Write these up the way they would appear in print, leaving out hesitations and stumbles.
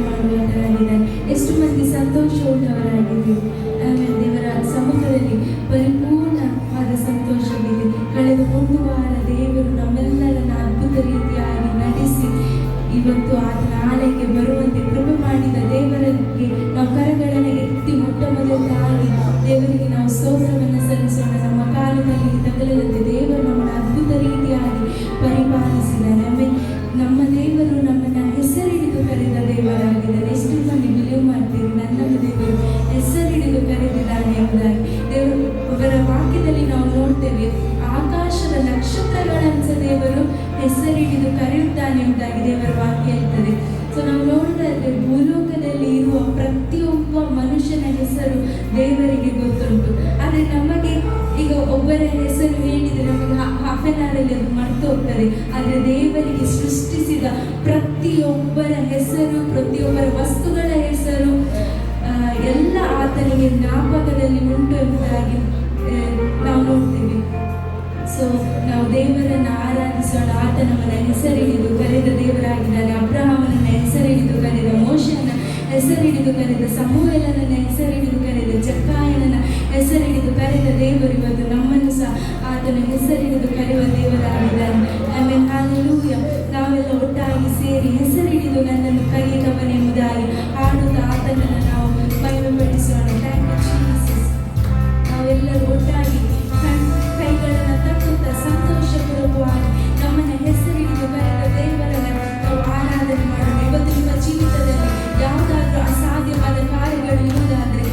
ಮಾಡುವಂತರಾಗಿದ್ದಾನೆ. ಎಷ್ಟು ಮಂದಿ ಸಂತೋಷವುಳ್ಳವರಾಗಿದ್ದೀವಿ. ಆಮೇಲೆ ದೇವರ ಸಮ್ಮುಖದಲ್ಲಿ ಪರಿಪೂರ್ಣವಾದ ಸಂತೋಷವಿದೆ. ಕಳೆದ 1 ವಾರ ದೇವರು ನಮ್ಮೆಲ್ಲರನ್ನ ಅದ್ಭುತ ರೀತಿಯಾಗಿ ನಡೆಸಿ ಇವತ್ತು ಆತನ ಆಲಯಕ್ಕೆ ಬರುವಂತೆ ಕೃಪೆ ಮಾಡಿದ ದೇವರಿಗೆ ನಾವು ಕರಗಳನ್ನು ಎತ್ತಿ ಮೊಟ್ಟ ಮೊದಲಾಗಿ ದೇವರಿಗೆ ನಾವು ಸ್ತೋತ್ರವನ್ನು ಸಲ್ಲಿಸೋಣ. ನಮ್ಮ ಕಾಲದಲ್ಲಿ ತಗಲದಂತೆ ದೇವರು ನಮ್ಮನ್ನು ಅದ್ಭುತ ರೀತಿಯಾಗಿ ಪರಿಪಾಲಿಸಿದ್ದಾನೆ. ಆಮೇಲೆ ನಮ್ಮ ದೇವರು ನಮ್ಮನ್ನು ಹೆಸರಿಡಿದು ಕರೆದ ದೇವರಾಗಿದ್ದಾನೆ. ಎಷ್ಟು ಮಂದಿ ಬಿಲೀವ್ ಮಾಡ್ತೀರಿ? ನನ್ನ ದೇವರು ಹೆಸರಿಡಿದು ಕರೆದಿದ್ದಾನೆ ಎಂಬುದಾಗಿ ದೇವರು ಅವರ ವಾಕ್ಯದಲ್ಲಿ ನಾವು ನೋಡ್ತೇವೆ. ಆಕಾಶದ ನಕ್ಷತ್ರಗಳಂತ ದೇವರು ಹೆಸರಿಡಿದು ಕರೆಯುತ್ತಾನೆ ಎಂಬುದಾಗಿ ದೇವರ ವಾಕ್ಯ ಇರ್ತದೆ. ಸೊ ನಾವು ನೋಡಿದ್ರೆ ಭೂಲೋಕದಲ್ಲಿ ಇರುವ ಪ್ರತಿಯೊಬ್ಬ ಮನುಷ್ಯನ ಹೆಸರು ದೇವರಿಗೆ ಗೊತ್ತುಂಟು. ಆದರೆ ನಮಗೆ ಈಗ ಒಬ್ಬರ ಹೆಸರು ಹೇಳಿದರೆ ನಮಗೆ ಹಾಫ್ ಆನ್ ಅವರಲ್ಲಿ ಅದು ಮರೆತು ಹೋಗ್ತದೆ. ಆದರೆ ದೇವರಿಗೆ ಸೃಷ್ಟಿಸಿದ ಪ್ರತಿಯೊಬ್ಬರ ಹೆಸರು, ಪ್ರತಿಯೊಬ್ಬರ ವಸ್ತುಗಳ ಹೆಸರು ಎಲ್ಲ ಆತನಿಗೆ ಜ್ಞಾಪಕದಲ್ಲಿ ಉಂಟು ಎಂಬುದಾಗಿ ನಾವು ನೋಡ್ತೀವಿ. ಸೊ ನಾವು ದೇವರನ್ನು ಆರಾಧಿಸೋಣ. ಆತ ನಮ್ಮನ್ನ ಹೆಸರಿಡಿದು ಕರೆದ ದೇವರಾಗಿದ್ದಾನೆ. ಅಬ್ರಹಾಮನನ್ನ ಹೆಸರಿಡಿದು ಕರೆದ, ಮೋಶೆಯನ್ನ ಹೆಸರಿಡಿದು ಕರೆದ, ಸಮುವೇಲನನ್ನ ಹೆಸರಿಡಿದು ಕರೆದ, ಜಕ್ಕಾಯನನ್ನ ಹೆಸರಿಡಿದು ಕರೆದ ದೇವರು ಇವತ್ತು ನಮ್ಮನ್ನು ಸಹ ಆತನ ಹೆಸರಿಡಿದು ಕರೆಯುವ ದೇವರಾಗಿದ್ದಾನೆ. ಆಮೇಲೆ ಹಾಲೆಲೂಯ. ನಾವೆಲ್ಲ ಒಟ್ಟಾಗಿ ಸೇರಿ ಹೆಸರಿಡಿದು ನನ್ನನ್ನು ಕರೆಯುವವನೆಂಬುದಾಗಿ ಹಾಡುತ್ತಾ ಆತನನ್ನು ನಾವು ಮಹಿಮೆಪಡಿಸೋಣ. Thank you Jesus. ನಾವೆಲ್ಲರೂ ಒಟ್ಟಾಗಿ ಕೈಗಳನ್ನು ತಟ್ಟುತ್ತಾ ಸಂತೋಷಪೂರ್ವಕವಾಗಿ ನಮ್ಮನ್ನು ಹೆಸರಿಡಿದು ಕರೆದ ದೇವರನ್ನು ನಾವು ಆರಾಧನೆ ಮಾಡೋಣ. ಇವತ್ತು ನಿಮ್ಮ ಜೀವಿತದಲ್ಲಿ ಯಾವುದಾದ್ರೂ ಅಸಾಧ್ಯವಾದ ಕಾರ್ಯಗಳು ಇರುವುದಾದರೆ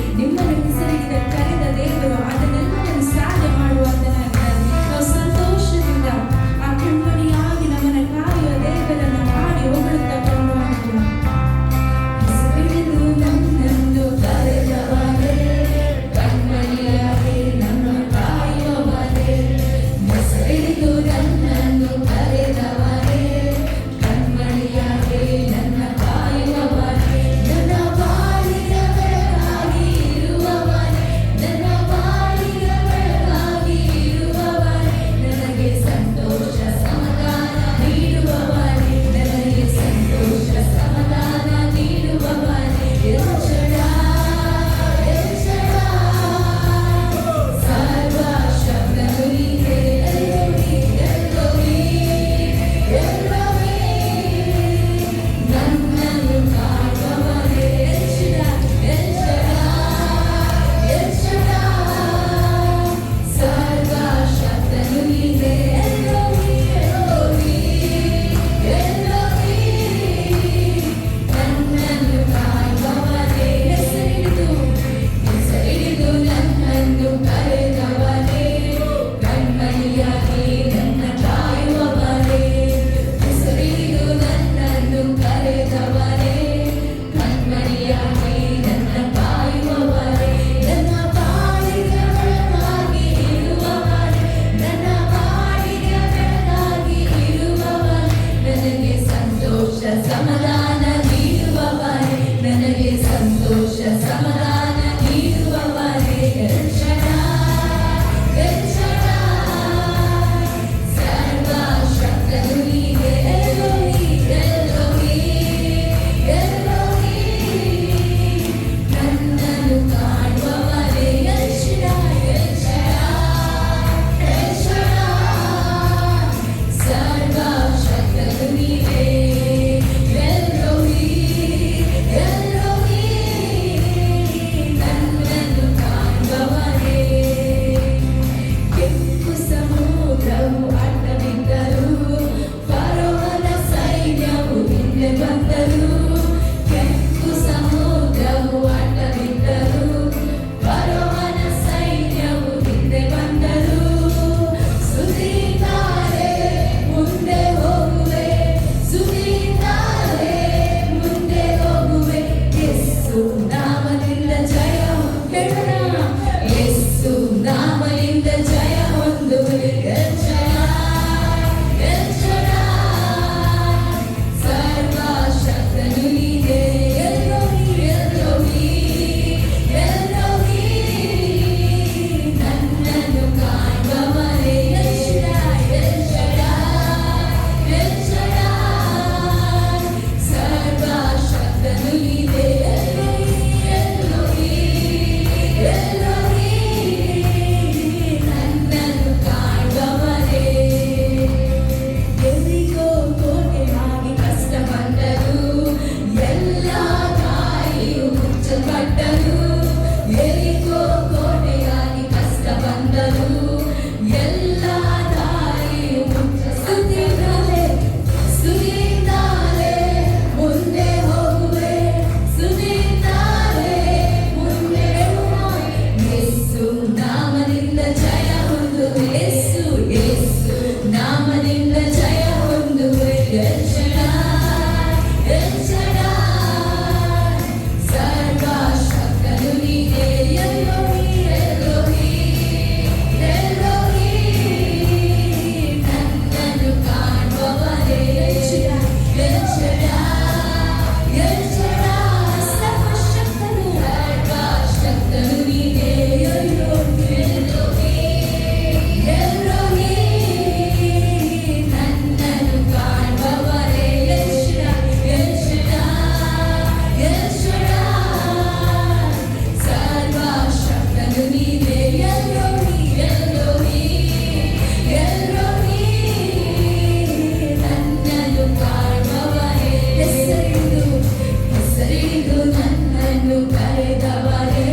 ಕರೆದವರೇ,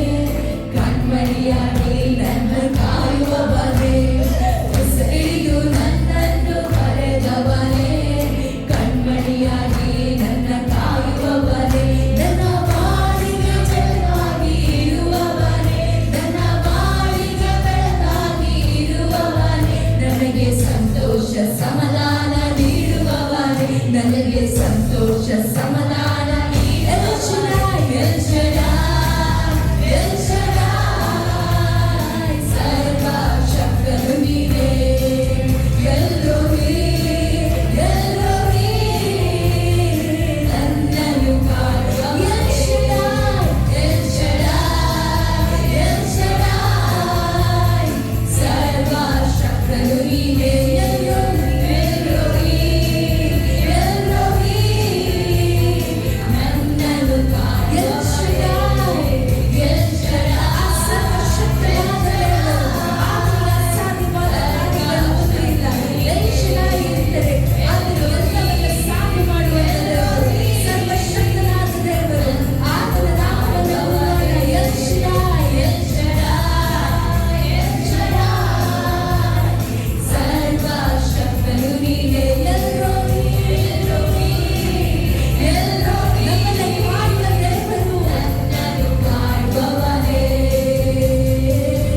ಕಣ್ಮಣಿಯಾಗಿ ನನ್ನ ಕಾಯುವವರೇ, ಹೆಸರಿಡಿದು ನನ್ನನ್ನು ಕರೆದವರೇ, ಕಣ್ಮಣಿಯಾಗಿ ನನ್ನ ಕಾಯುವವರೇ, ನನ್ನ ಬಾಳಿಗೆ ಬೆಳಕಾಗಿ ಇರುವವರೇ, ನನ್ನ ಬಾಳಿಗೆ ಬೆಳಕಾಗಿ ಇರುವವರೇ, ನನಗೆ ಸಂತೋಷ ಸಮಾಧಾನ ನೀಡುವವರೇ, ನನಗೆ ಸಂತೋಷ ಸಮಾಧಾನ El Shaddai, El Shaddai, El Shaddai, ಸರ್ವಶಕ್ತನು ನೀನೇ, ಎಲ್ರೋಹಿ, ಎಲ್ರೋಹಿ, ನನ್ನನ್ನು ಕಾಯುವ El Shaddai, El Shaddai, El Shaddai, ಸರ್ವಶಕ್ತನು ನೀನೇ, ಎಲ್ರೋಹಿ, ಎಲ್ರೋಹಿ, ಎಲ್ರೋಹಿ, ನನ್ನನ್ನು ಕಾಯುವ ಎಲ್ ಶಡಾಯ್, ಎಲ್ ಶಡಾಯ್, ಸರ್ವಶಕ್ತನಾದ ದೇವರು, ಆತನಿಗೆ ಅಸಾಧ್ಯವಾದ ಕಾರ್ಯಗಳು ಇಲ್ಲ. ಎಲ್ ಶಡಾಯ್ ಎಂದರೆ ಆತನು ಎಲ್ಲವನ್ನ ಸಾಧ್ಯ ಮಾಡುವ ದೇವರು, ಸರ್ವಶಕ್ತನಾದ ದೇವರು, ಆತನ ನಾಮವನ್ನು ಉಳ್ಳಾಗ El Shaddai, El Shaddai, El Shaddai, ಸರ್ವಶಕ್ತನು ನೀನೇ, ಎಲ್ರೋಹಿ, ಎಲ್ರೋಹಿ, ಎಲ್ರೋಹಿ, ನಮ್ಮನ್ನು ಕಾಯುವ ದೇವರು, ನನ್ನನ್ನು ಕಾಯುವವರೇ,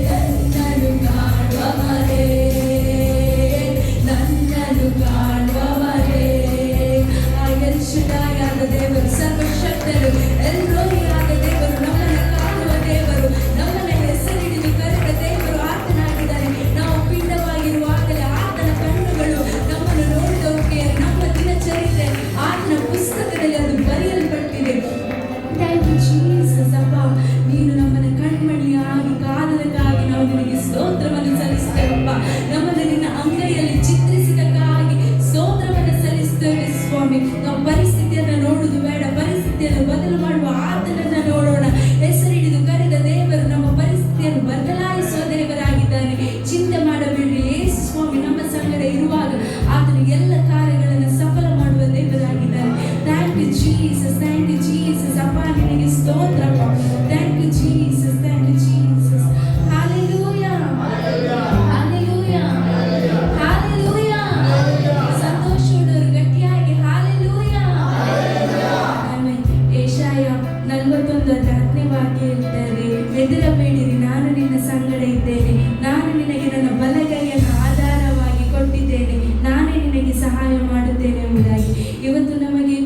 ನನ್ನನ್ನು ಕಾಯುವವರೇ, ನನ್ನನ್ನು ಕಾಯುವವರೇ, ಆ ಎಲ್ ಶಡಾಯ್ ಆದ ದೇವರು, ಸರ್ವಶಕ್ತರು, ಎಲ್ರೋಹಿ ಆದ ದೇವರು, ನಮ್ಮನ್ನು ಕಾಯುವ ದೇವರು, ನಮ್ಮನ್ನು ಹೆಸರಿಡಿದು ಕರೆದ ದೇವರು ಆತನಾಗಿದ್ದಾನೆ. ನಾವು ಪಿಂಡವಾಗಿರುವಾಗಲೇ ಆತನ ಕಣ್ಣುಗಳು ನಮ್ಮನ್ನು ನೋಡಿದವಕ್ಕೆ ನಮ್ಮ ದಿನಚರಿತ್ರೆ ಆತನ ಪುಸ್ತಕದಲ್ಲಿ ಅದು ಬರೆಯಲ್ಪಟ್ಟಿದೆ. Thank you Jesus. ಅಪ್ಪ, ನೀನು ನಮ್ಮನ್ನು ಕಣ್ಮಣಿಯಾಗಿ ಕಾದದಕ್ಕಾಗಿ ನಾವು ನಿನಗೆ ಸ್ತೋತ್ರವನ್ನು ಸಲ್ಲಿಸ್ತೇವಪ್ಪ. ನಮ್ಮನ್ನು ನಿನ್ನ ಅಂಗೈಯಲ್ಲಿ ಚಿತ್ರಿಸಿದಕ್ಕಾಗಿ ಸ್ತೋತ್ರವನ್ನು ಸಲ್ಲಿಸ್ತೇವೆ ಸ್ವಾಮಿ. ನಾವು ಪರಿಸ್ಥಿತಿಯನ್ನು ನೋಡುವುದು ಬೇಡ, ಪರಿಸ್ಥಿತಿಯನ್ನು ಬದಲು ಮಾಡುವ ಆತನನ್ನು ನೋಡೋಣ. ಹೆಸರಿಡಿದು ಕರೆದ ದೇವರು ನಮ್ಮ ಪರಿಸ್ಥಿತಿಯನ್ನು ಬದಲಾಯಿಸುವ ದೇವರಾಗಿದ್ದಾನೆ. ಚಿಂತೆ ಮಾಡಬೇಡ್ರಿ, ಯೇಸು ಸ್ವಾಮಿ ನಮ್ಮ ಸಂಗಡ ಇರುವಾಗ ಆತನು ಎಲ್ಲ ಕಾರ್ಯಗಳನ್ನು ಸಫಲ ಮಾಡುವ ದೇವರಾಗಿದ್ದಾನೆ. Thank you Jesus, thank you Jesus. ಅಪ್ಪ, ನಿನಗೆ ಸ್ತೋತ್ರಪ್ಪ. Thank you Jesus, thank you Jesus. Hallelujah, hallelujah, hallelujah. ಸಂತೋಷವುಳ್ಳವರು ಗಟ್ಟಿಯಾಗಿ ಹಾಲೆಲೂಯಾ. ಆಮೆನ್. ಯೆಶಾಯ 41:10 ವಾಕ್ಯ ಹೇಳ್ತಾರೆ, ಹೆದರಬೇಡಿರಿ, ನಾನು ನಿನ್ನ ಸಂಗಡ ಇದ್ದೇನೆ, ನಾನು ನಿನಗೆ ನನ್ನ ಬಲಗೈಯನ್ನು ಆಧಾರವಾಗಿ ಕೊಟ್ಟಿದ್ದೇನೆ, ನಾನೇ ನಿನಗೆ ಸಹಾಯ ಮಾಡುತ್ತೇನೆ ಎಂಬುದಾಗಿ. ಇವತ್ತು ನಮಗೆ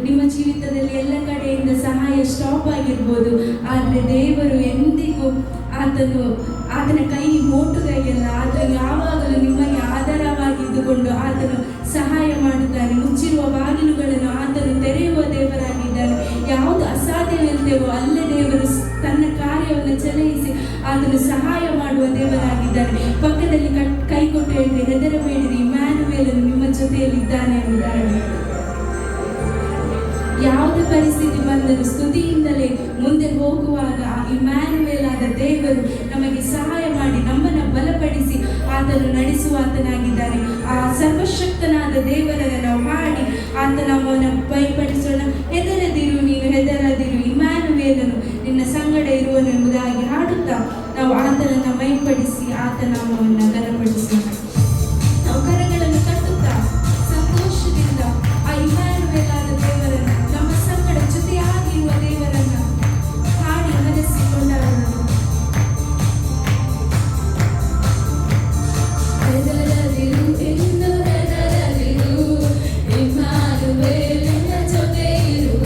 ನಿಮ್ಮ ಜೀವಿತದಲ್ಲಿ ಎಲ್ಲ ಕಡೆಯಿಂದ ಸಹಾಯ ಸ್ಟಾಪ್ ಆಗಿರ್ಬೋದು, ಆದರೆ ದೇವರು ಎಂದಿಗೂ ಆತನ ಕೈ ಮೋಟುಗೈಯಲ್ಲ. ಆತನು ಯಾವಾಗಲೂ ನಿಮಗೆ ಆಧಾರವಾಗಿದ್ದುಕೊಂಡು ಆತನು ಸಹಾಯ ಮಾಡುತ್ತಾನೆ. ಮುಚ್ಚಿರುವ ಬಾಗಿಲುಗಳನ್ನು ಆತನು ತೆರೆಯುವ ದೇವರಾಗಿದ್ದಾನೆ. ಯಾವುದು ಅಸಾಧ್ಯವಿಲ್ಲದೆವೋ ಅಲ್ಲೇ ದೇವರು ತನ್ನ ಕಾರ್ಯವನ್ನು ಚಲಾಯಿಸಿ ಆತನು ಸಹಾಯ ಮಾಡುವ ದೇವರಾಗಿದ್ದಾನೆ. ಪಕ್ಕದಲ್ಲಿ ಕೈ ಕೊಟ್ಟು ಹೇಳಿ, ಹೆದರಬೇಡಿರಿ, ಇಮ್ಯಾನುವೇಲನು ನಿಮ್ಮ ಜೊತೆಯಲ್ಲಿದ್ದಾನೆ ಎಂಬುದಾಗಿ. ಯಾವುದೇ ಪರಿಸ್ಥಿತಿ ಬಂದರೂ ಸ್ತುತಿಯಿಂದಲೇ ಮುಂದೆ ಹೋಗುವಾಗ ಆ ಇಮ್ಯಾನುವೇಲ್ ಆದ ದೇವರು ನಮಗೆ ಸಹಾಯ ಮಾಡಿ ನಮ್ಮನ್ನು ಬಲಪಡಿಸಿ ಆತನು ನಡೆಸುವ ಆತನಾಗಿದ್ದಾನೆ. ಆ ಸರ್ವಶಕ್ತನಾದ ದೇವರನ್ನು ನಾವು ಮಾಡಿ ಆತ ನಮ್ಮನ್ನು ಭಯಪಡಿಸೋಣ. ಹೆದರದಿರು, ನೀನು ಹೆದರದಿರು, ಇಮ್ಯಾನುವೇಲನು ನಿನ್ನ ಸಂಗಡ ಇರುವನು ಎಂಬುದಾಗಿ ಹಾಡುತ್ತಾ ನಾವು ಆತನನ್ನು ಭಯಪಡಿಸಿ ಆತ ನಾಮವನ್ನು ಘನಪಡಿಸೋಣ. ನಾವು ಕರಗಳನ್ನು ಕಟ್ಟುತ್ತಾ ಸಂತೋಷದಿಂದ ಆ ಇಮ್ಯಾನುವೇಲ್ ಆದ ದೇವರನ್ನು, ನಮ್ಮ ಸಂಗಡ ಜೊತೆಯಾಗಿರುವ ದೇವರನ್ನು ಹಾಡಿ ಹರಸಿಕೊಂಡಾಡೋಣ. ಹೆದರದಿರು, ಎಂದು ಹೆದರದಿರು, ಇಮ್ಯಾನುವೇಲ್ ನಿನ್ನ ಜೊತೆ ಇರುವ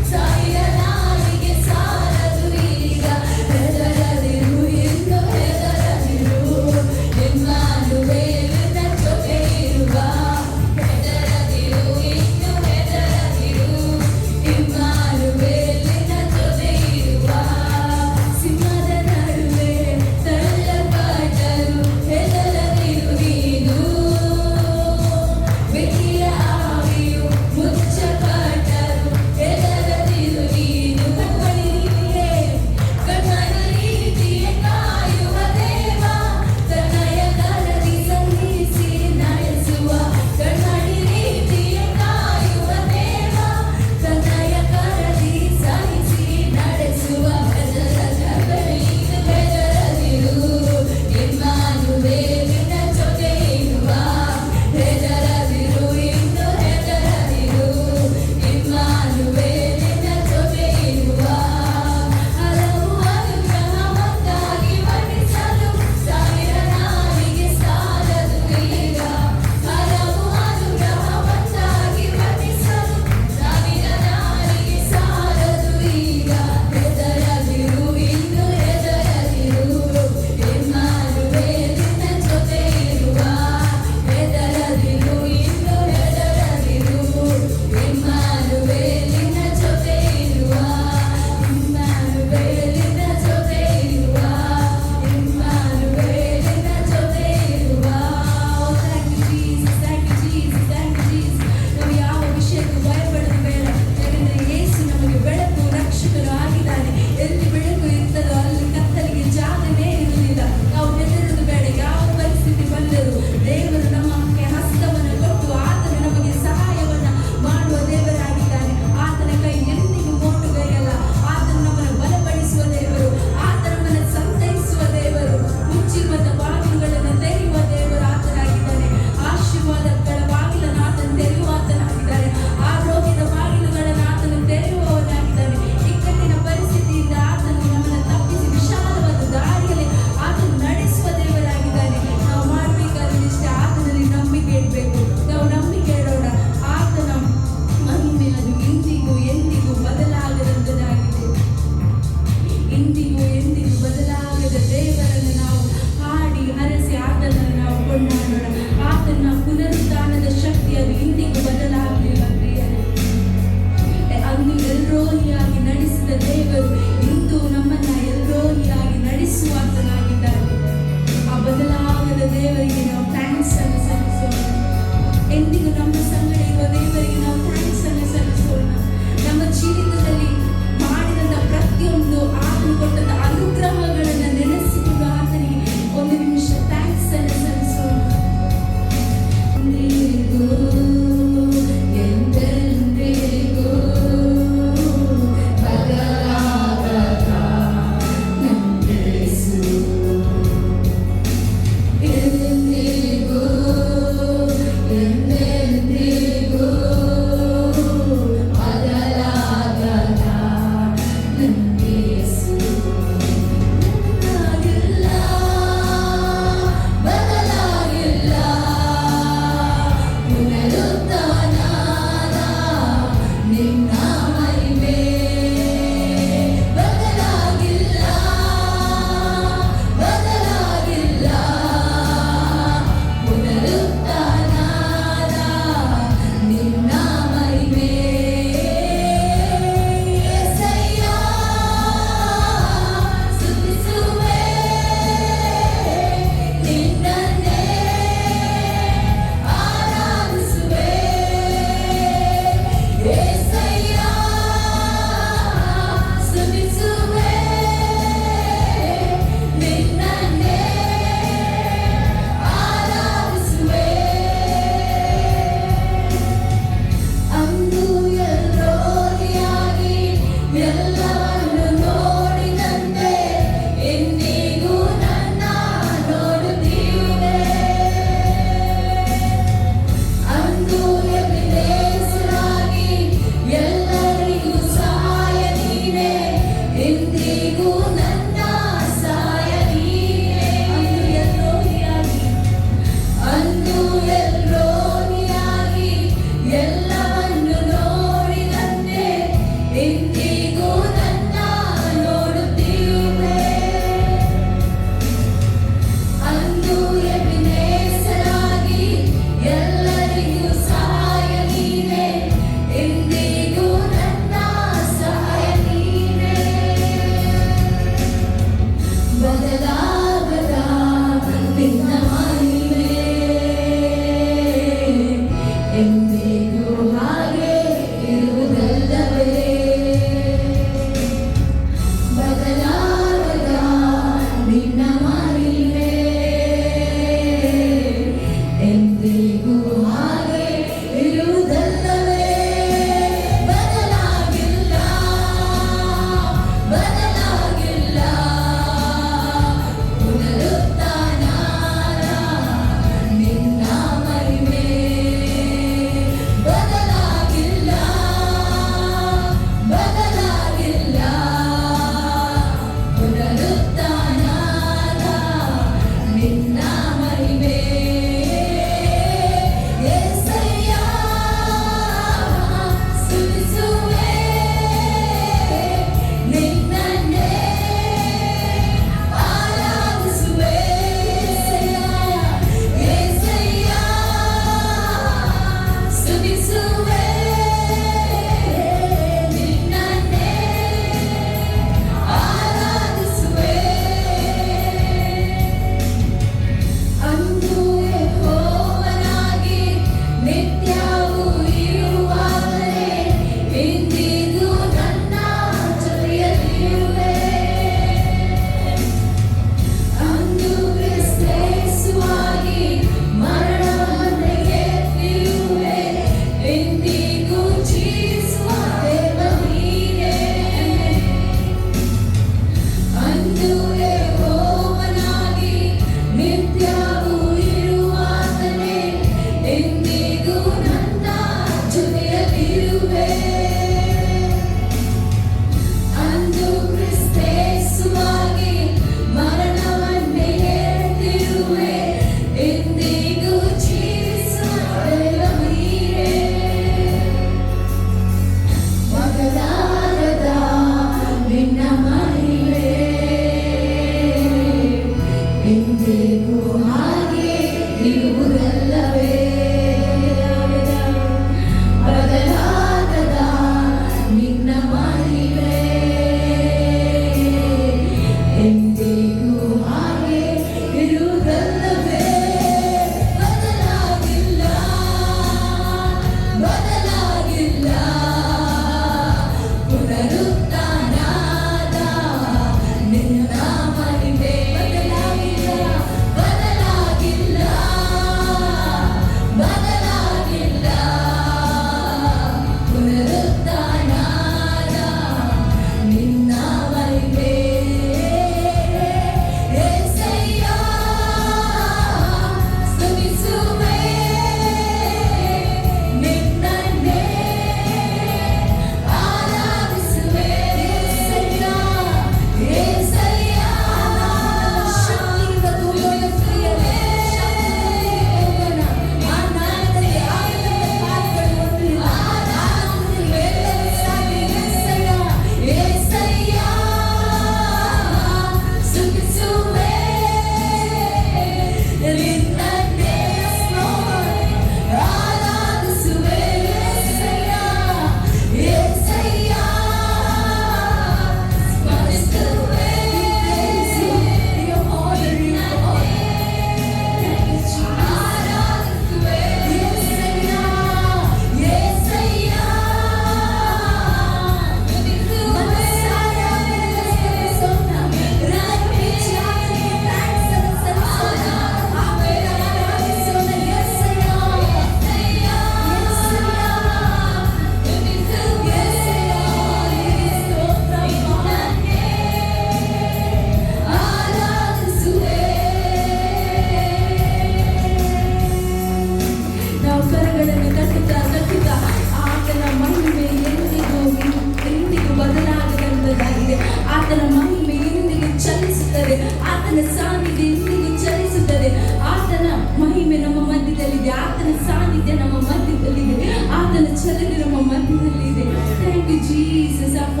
ಆತನ ಸಾನ್ನಿಧ್ಯ ಇಂದಿಗೂ ಚಲಿಸುತ್ತದೆ. ಆತನ ಮಹಿಮೆ ನಮ್ಮ ಮಧ್ಯದಲ್ಲಿದೆ, ಆತನ ಸಾನ್ನಿಧ್ಯ ನಮ್ಮ ಮಧ್ಯದಲ್ಲಿದೆ, ಆತನ ಚಲನೆ ನಮ್ಮ ಮಧ್ಯದಲ್ಲಿದೆ. Thank you Jesus. ಅಪ್ಪ,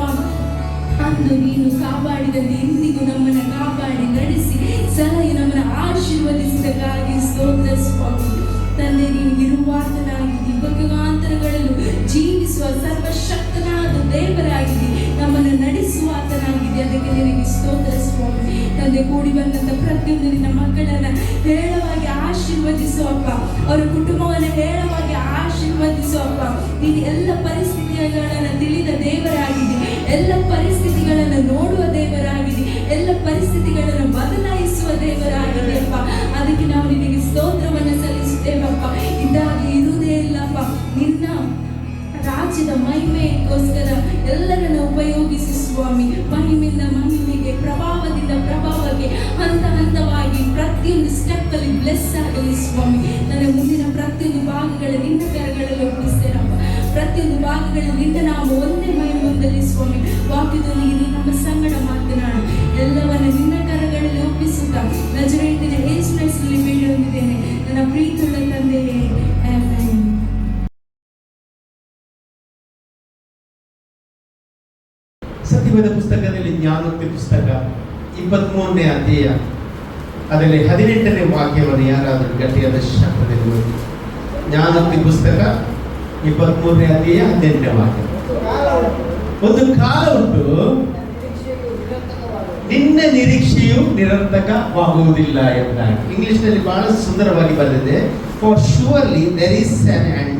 ಅಂದು ನೀನು ಕಾಪಾಡಿದಂತೆ ಇಂದಿಗೂ ನಮ್ಮನ್ನು ಕಾಪಾಡಿ ನಡೆಸಿ ಸಲಹೆ ನಮ್ಮನ್ನು ಆಶೀರ್ವದಿಸಿದಕ್ಕಾಗಿ ಸ್ತೋತ್ರ ಸ್ವಾಮಿ. ತಂದೆ, ನೀನು ಇರುವಾತನಾಗಿದ್ದಿ, ಯುಗಾಂತರಗಳಲ್ಲೂ ಜೀವಿಸುವ ಸರ್ವಶಕ್ತನಾದ ದೇವರಾಗಿದ್ದಿ, ನಮ್ಮನ್ನು ನಡೆಸುವಾತನಾಗಿದ್ದಿ. ಅದಕ್ಕೆ ನಿನಗೆ ಸ್ತೋತ್ರ ಸ್ವಾಮಿ. ತಂದೆ, ಕೂಡಿ ಬಂದಂತ ಪ್ರತಿಯೊಂದು ನಿನ್ನ ಮಕ್ಕಳನ್ನ ಹೇಳವಾಗಿ ಆಶೀರ್ವದಿಸುವಪ್ಪ, ಅವರ ಕುಟುಂಬವನ್ನು ಹೇಳವಾಗಿ ಆಶೀರ್ವದಿಸುವಪ್ಪ. ನೀನು ಎಲ್ಲ ಪರಿಸ್ಥಿತಿಗಳನ್ನು ತಿಳಿದ ದೇವರಾಗಿದೆ, ಎಲ್ಲ ಪರಿಸ್ಥಿತಿಗಳನ್ನು ನೋಡುವ ದೇವರಾಗಿದೆ, ಎಲ್ಲ ಪರಿಸ್ಥಿತಿಗಳನ್ನು ಬದಲಾಯಿಸುವ ದೇವರಾಗಿದೆ ಅಪ್ಪ. ಅದಕ್ಕೆ ನಾವು ನಿನಗೆ ಸ್ತೋತ್ರವನ್ನು ಸಲ್ಲಿಸುತ್ತೇವಪ್ಪ. ಇದಾಗಿ ಇರುವುದೇ ಇಲ್ಲಪ್ಪ, ನಿನ್ನ ರಾಜ್ಯದ ಮಹಿಮೆಗೋಸ್ಕರ ಎಲ್ಲರನ್ನ ಉಪಯೋಗಿಸಿ ಸ್ವಾಮಿ. ಮಹಿಮೆಯಿಂದ ಮಹಿಮೆಗೆ, ಪ್ರಭಾವದಿಂದ ಪ್ರಭಾವಕ್ಕೆ, ಹಂತ ಹಂತವಾಗಿ ಪ್ರತಿಯೊಂದು ಸ್ಟೆಪ್ ಅಲ್ಲಿ ಬ್ಲೆಸ್ ಆಗಲಿ ಸ್ವಾಮಿ. ನನ್ನ ಮುಂದಿನ ಪ್ರತಿಯೊಂದು ಭಾಗಗಳ ನಿನ್ನ ಕರಗಳಲ್ಲಿ ಒಪ್ಪಿಸ್ತೇನಪ್ಪ. ಪ್ರತಿಯೊಂದು ಭಾಗಗಳಲ್ಲಿ ನಿನ್ನ ನಾವು ಒಂದೇ ಮಹಿಮೆಯಲ್ಲಿ ಸ್ವಾಮಿ. ವಾಕ್ಯದೊಂದಿಗೆ ನೀನು ನಮ್ಮ ಸಂಗಡ ಮಾತನಾಡು. ಎಲ್ಲವನ್ನ ನಿನ್ನ ಕರಗಳಲ್ಲಿ ಒಪ್ಪಿಸುತ್ತಾ ನಜರೇತಿನ ಯೇಸು ಹೆಸರಲ್ಲಿ ಬೇಡಿ ಹೊಂದಿದ್ದೇನೆ ನನ್ನ ಪ್ರೀತಿಯುಳ್ಳ ತಂದೆಯೇ, ಆಮೆನ್. ಸತ್ಯವೇದ ಪುಸ್ತಕದಲ್ಲಿ ಜ್ಞಾನೋಕ್ತಿ ಪುಸ್ತಕ 23ನೇ ಅಧ್ಯಾಯ ಅದರಲ್ಲಿ 18ನೇ ವಾಕ್ಯವನ್ನು ಯಾರಾದರೂ ಗಟ್ಟಿಯಾದ ಶಬ್ದದಲ್ಲಿ ಓದಿ. ಜ್ಞಾನೋಕ್ತಿ ಪುಸ್ತಕ 23ನೇ ಅಧ್ಯಾಯ 18ನೇ ವಾಕ್ಯ. ಒಂದು ಕಾಲ ಉಂಟು, ನಿನ್ನ ನಿರೀಕ್ಷೆಯು ನಿರರ್ಥಕವಾಗುವುದಿಲ್ಲ ಎಂದಾಗಿ. ಇಂಗ್ಲಿಷ್ನಲ್ಲಿ ಬಹಳ ಸುಂದರವಾಗಿ ಬರೆದಿದೆ. For surely there is an end